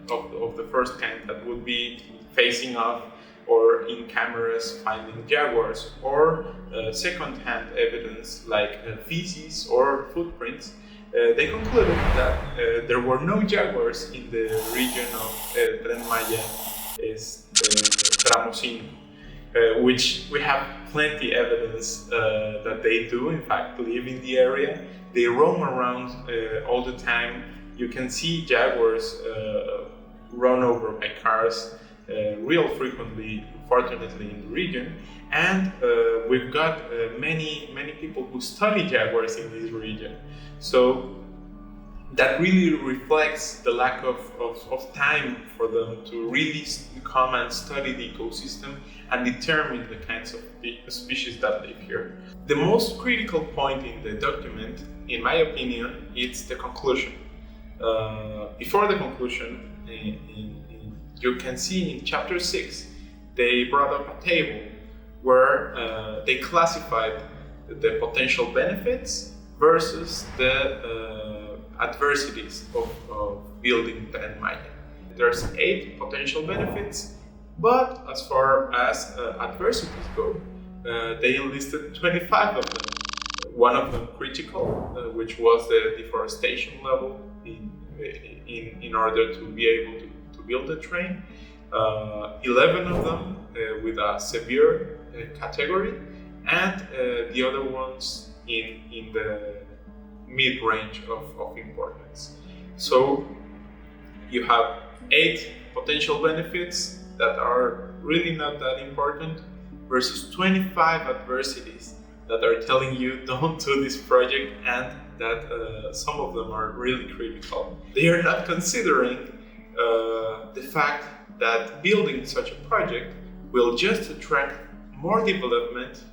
of the first kind that would be facing off or in cameras finding jaguars, or second-hand evidence like feces or footprints, they concluded that there were no jaguars in the region of Tren Maya Tramo 5, which we have plenty evidence that they do, in fact, live in the area. They roam around all the time. You can see jaguars run over by cars real frequently, fortunately, in the region. And we've got many people who study jaguars in this region. So that really reflects the lack of time for them to really come and study the ecosystem and determine the kinds of species that live here. The most critical point in the document, in my opinion, is the conclusion. Before the conclusion, you can see in chapter 6, they brought up a table where they classified the potential benefits versus the adversities of building Tren Maya. There's 8 potential benefits, but as far as adversities go, they enlisted 25 of them. One of them critical, which was the deforestation level in order to be able to build the train. 11 of them with a severe category, and the other ones in the mid-range of importance. So you have 8 potential benefits that are really not that important versus 25 adversities that are telling you don't do this project, and that some of them are really critical. They are not considering the fact that building such a project will just attract more development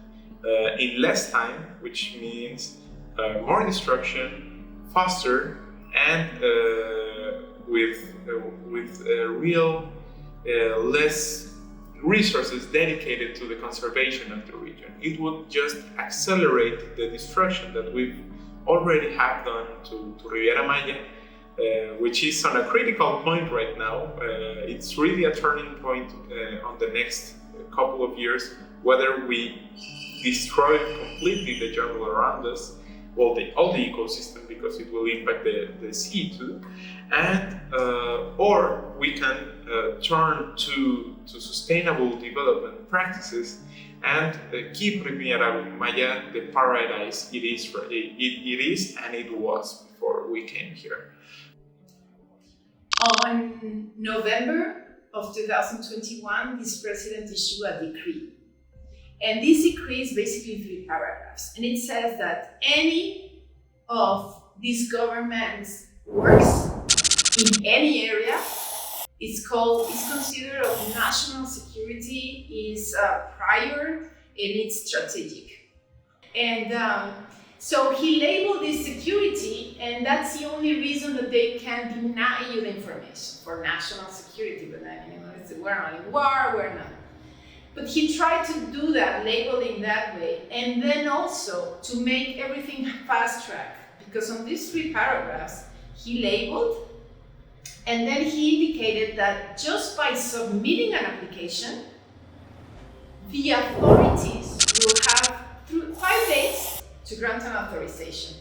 in less time, which means more destruction, faster, and with real less resources dedicated to the conservation of the region. It would just accelerate the destruction that we've already have done to Riviera Maya, which is on a critical point right now. It's really a turning point on the next couple of years, whether we destroy completely the jungle around us, all the ecosystem, because it will impact the sea too, and or we can turn to sustainable development practices and keep Riviera Maya the paradise it is and it was before we came here. On November of 2021, this president issued a decree. And this decree is basically 3 paragraphs. And it says that any of these government's works in any area is considered of national security, is prior, and it's strategic. And so he labeled this security, and that's the only reason that they can deny you the information for national security. But I mean, we're not in war, we're not. But he tried to do that, labeling that way, and then also to make everything fast track, because on these 3 paragraphs, he labeled, and then he indicated that just by submitting an application, the authorities will have 5 days to grant an authorization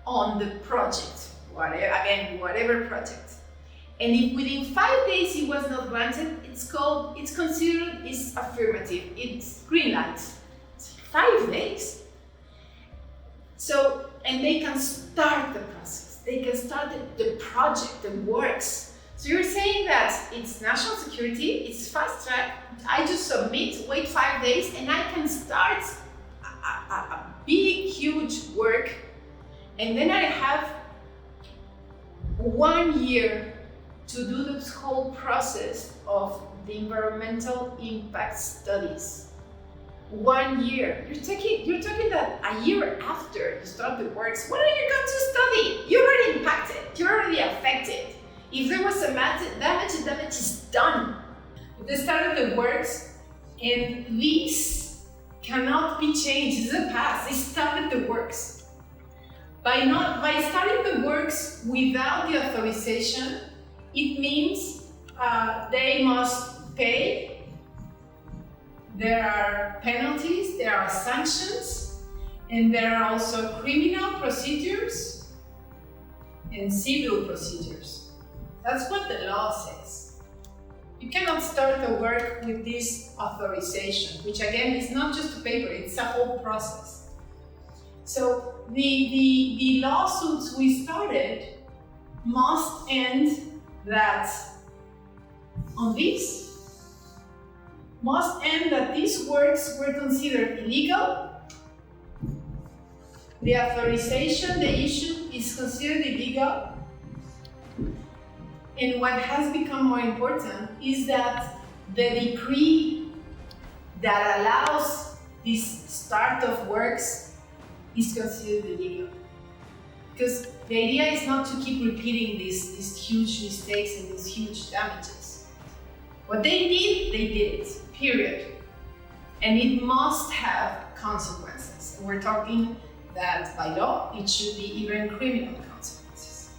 on the project, whatever project. And if within 5 days it was not granted, it's considered affirmative, it's green light. 5 days. So, and they can start the process. They can start the project, the works. So you're saying that it's national security, it's fast track, I just submit, wait 5 days, and I can start a big, huge work, and then I have 1 year to do this whole process of the environmental impact studies. 1 year. You're talking that a year after you start the works, what are you going to study? You're already impacted. You're already affected. If there was a damage, the damage is done. They started the works, and these cannot be changed. It's the past. They started the works. By starting the works without the authorization, it means they must pay. There are penalties, there are sanctions, and there are also criminal procedures and civil procedures. That's what the law says. You cannot start the work with this authorization, which again is not just a paper, it's a whole process. So the lawsuits we started must end that on this, must end that these works were considered illegal. The authorization they issued is considered illegal. And what has become more important is that the decree that allows this start of works is considered illegal. Because the idea is not to keep repeating these huge mistakes and these huge damages. What they did it, period. And it must have consequences. We're talking that by law, it should be even criminal consequences.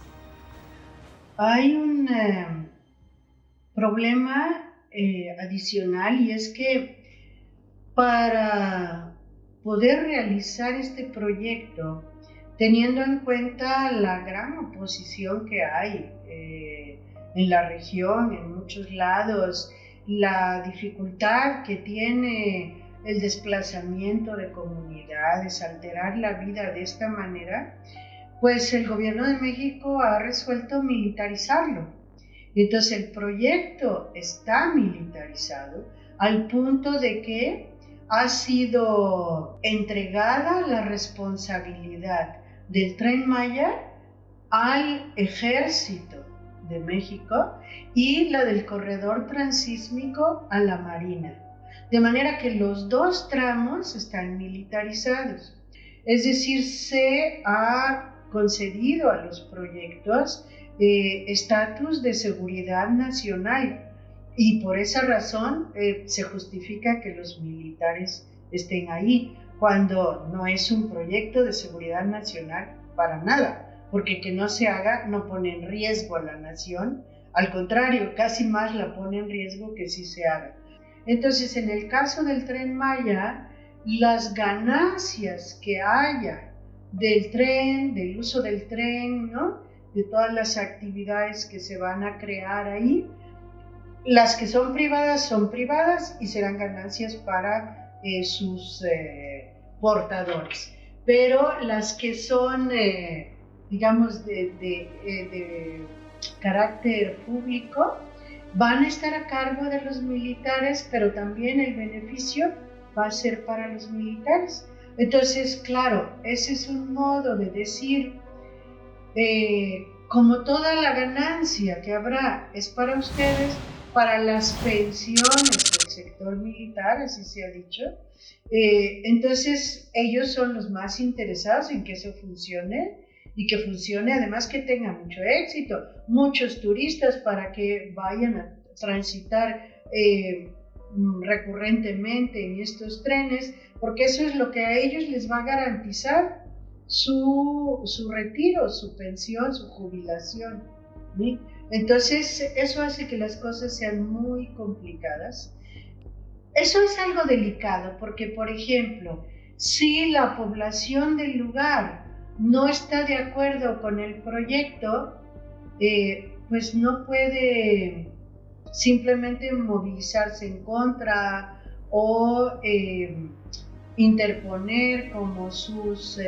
Hay un problema adicional, y es que para poder realizar este proyecto, teniendo en cuenta la gran oposición que hay en la región, en muchos lados, la dificultad que tiene el desplazamiento de comunidades, alterar la vida de esta manera, pues el gobierno de México ha resuelto militarizarlo. Entonces el proyecto está militarizado al punto de que ha sido entregada la responsabilidad del Tren Maya al Ejército de México y la del corredor transísmico a la Marina. De manera que los dos tramos están militarizados. Es decir, se ha concedido a los proyectos estatus de seguridad nacional y por esa razón se justifica que los militares estén ahí, cuando no es un proyecto de seguridad nacional para nada, porque que no se haga no pone en riesgo a la nación, al contrario, casi más la pone en riesgo que si se haga. Entonces, en el caso del Tren Maya, las ganancias que haya del tren, del uso del tren, ¿no?, de todas las actividades que se van a crear ahí, las que son privadas y serán ganancias para sus portadores. Pero las que son, digamos, de carácter público, van a estar a cargo de los militares, pero también el beneficio va a ser para los militares. Entonces, claro, ese es un modo de decir, como toda la ganancia que habrá es para ustedes, para las pensiones del sector militar, así se ha dicho, entonces ellos son los más interesados en que eso funcione y que funcione, además que tenga mucho éxito, muchos turistas para que vayan a transitar recurrentemente en estos trenes, porque eso es lo que a ellos les va a garantizar su retiro, su pensión, su jubilación, ¿sí? Entonces eso hace que las cosas sean muy complicadas. Eso es algo delicado porque, por ejemplo, si la población del lugar no está de acuerdo con el proyecto, pues no puede simplemente movilizarse en contra o interponer como sus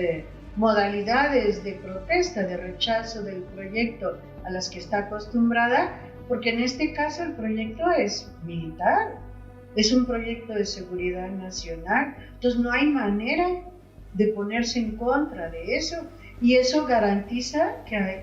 modalidades de protesta, de rechazo del proyecto a las que está acostumbrada, porque en este caso el proyecto es militar, es un proyecto de seguridad nacional, entonces no hay manera de ponerse en contra de eso, y eso garantiza que hay,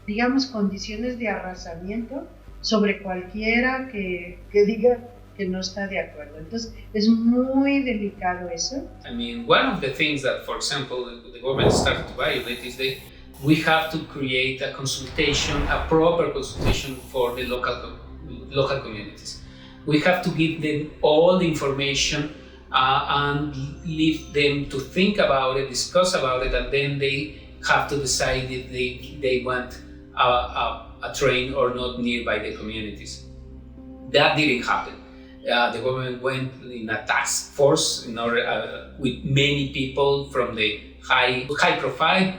digamos, condiciones de arrasamiento sobre cualquiera que diga que no está de acuerdo. Entonces es muy delicado eso. I mean, one of the things that, for example, the government started to violate is that we have to create a consultation, a proper consultation for the local communities. We have to give them all the information and leave them to think about it, discuss about it, and then they have to decide if they want a train or not nearby the communities. That didn't happen. The government went in a task force in order, with many people from the high profile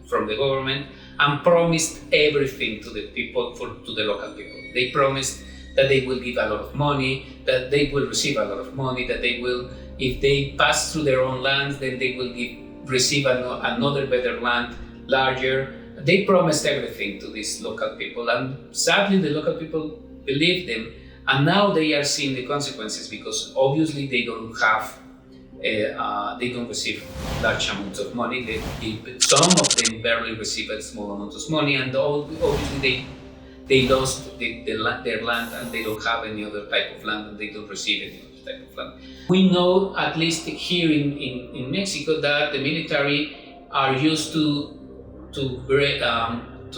from the government, and promised everything to the people, to the local people. They promised that they will give a lot of money, that they will receive a lot of money, that they will, if they pass through their own lands, then they will receive another better land, larger. They promised everything to these local people, and sadly the local people believed them, and now they are seeing the consequences, because obviously they don't have they don't receive large amounts of money. Some of them barely receive a small amount of money, and obviously they lost their land, and they don't have any other type of land, and they don't receive any other type of land. We know, at least here in Mexico, that the military are used to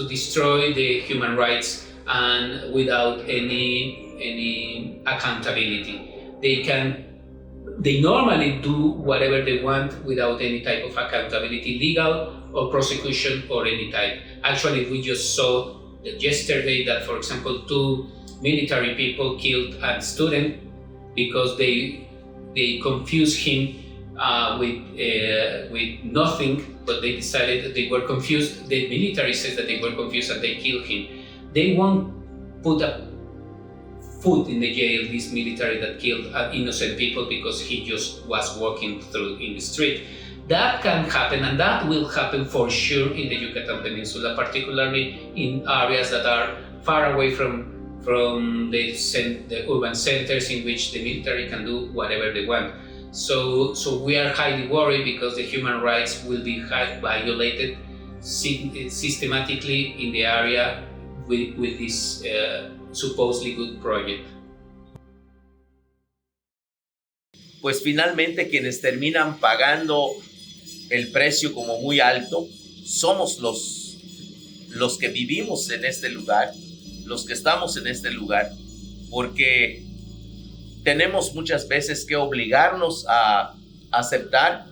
destroy the human rights, and without any accountability. They normally do whatever they want without any type of accountability, legal or prosecution or any type. Actually, we just saw yesterday that, for example, 2 military people killed a student because they confused him with nothing, but they decided that they were confused. The military says that they were confused and they killed him. They won't put a foot in the jail, this military that killed innocent people because he just was walking through in the street. That can happen, and that will happen for sure in the Yucatan Peninsula, particularly in areas that are far away from the urban centers, in which the military can do whatever they want. So we are highly worried because the human rights will be violated systematically in the area with this supposedly good project. Pues finalmente quienes terminan pagando el precio como muy alto somos los que vivimos en este lugar, los que estamos en este lugar, porque tenemos muchas veces que obligarnos a aceptar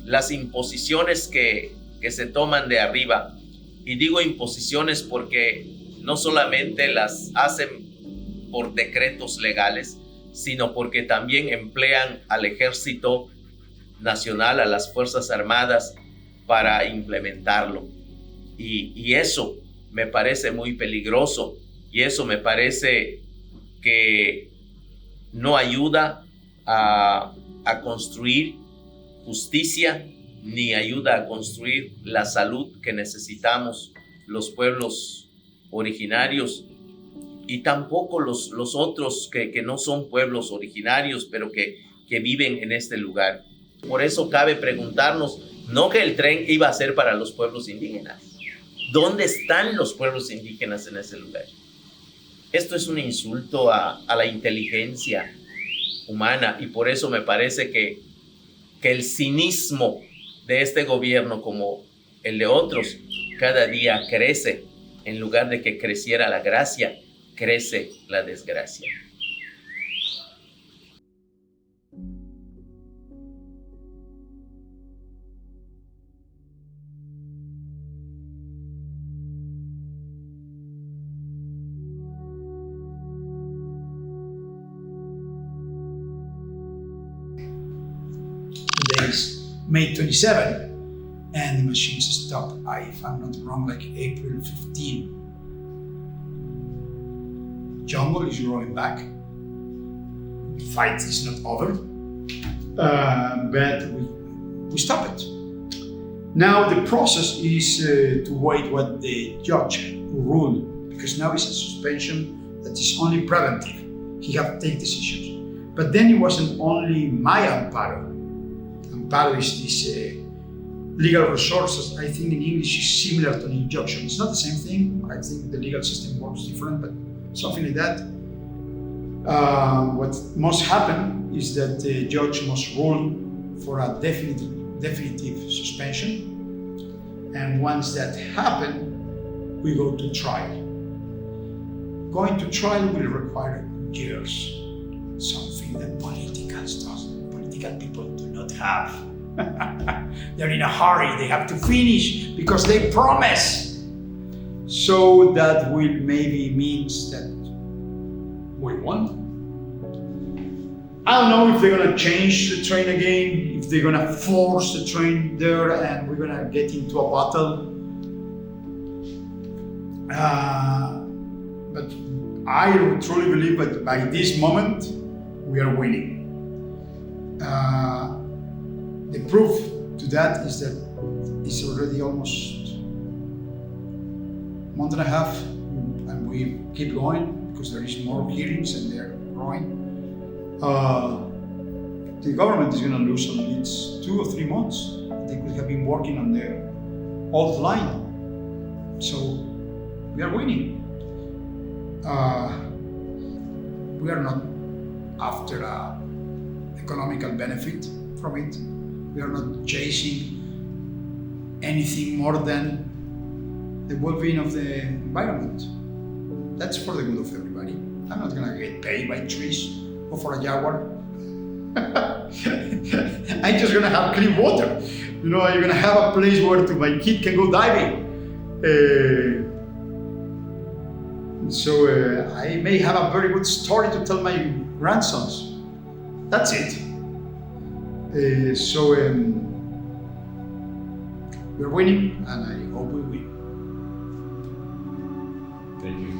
las imposiciones que se toman de arriba. Y digo imposiciones porque no solamente las hacen por decretos legales, sino porque también emplean al Ejército Nacional, a las Fuerzas Armadas, para implementarlo. Y eso me parece muy peligroso, y eso me parece que no ayuda a construir justicia, ni ayuda a construir la salud que necesitamos los pueblos originarios, y tampoco los otros que no son pueblos originarios, pero que viven en este lugar. Por eso cabe preguntarnos, no que el tren iba a ser para los pueblos indígenas. ¿Dónde están los pueblos indígenas en ese lugar? Esto es un insulto a la inteligencia humana, y por eso me parece que el cinismo de este gobierno, como el de otros, cada día crece. En lugar de que creciera la gracia, crece la desgracia. The day is May 27, and the machines stop, if I'm not wrong, like April 15. Jungle is rolling back. The fight is not over, but we stop it. Now the process is to wait what the judge will rule, because now it's a suspension that is only preventive. He have to take decisions. But then it wasn't only Maya Amparo. Amparo is this legal resources. I think in English is similar to an injunction. It's not the same thing. I think the legal system works different, but something like that. What must happen is that the judge must rule for a definitive suspension, and once that happens, we go to trial. Going to trial will require years, something that political people do not have. They're in a hurry, they have to finish because they promise. So that will maybe means that we won. I don't know if they're gonna change the train again, if they're gonna force the train there and we're gonna get into a battle. But I truly believe that by this moment, we are winning. The proof to that is that it's already almost a month and a half, and we keep going because there is more hearings and they're growing. The government is going to lose at least 2 or 3 months. They could have been working on their old line. So we are winning. We are not after economical benefit from it. We are not chasing anything more than the well-being of the environment. That's for the good of everybody. I'm not gonna get paid by trees or for a jaguar. I'm just gonna have clean water. You know, I'm gonna have a place where my kid can go diving. So I may have a very good story to tell my grandsons. That's it. We're winning, and I hope we win. Thank you.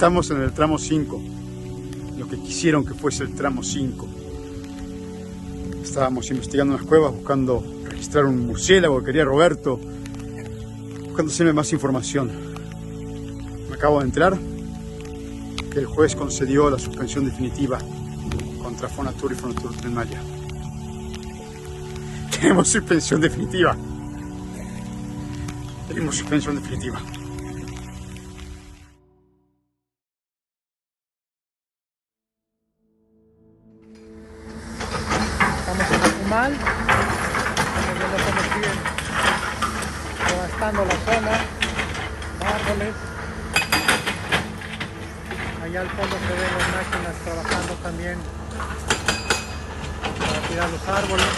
Estamos en el tramo 5, lo que quisieron que fuese el tramo 5. Estábamos investigando unas cuevas, buscando registrar un murciélago que quería Roberto, buscando siempre más información. Me acabo de enterar que el juez concedió la suspensión definitiva contra Fonatur y Fonatur Tren Maya. Tenemos suspensión definitiva. Tenemos suspensión definitiva. Estamos viendo cómo siguen devastando la zona, árboles. Allá al fondo se ven las máquinas trabajando también para tirar los árboles.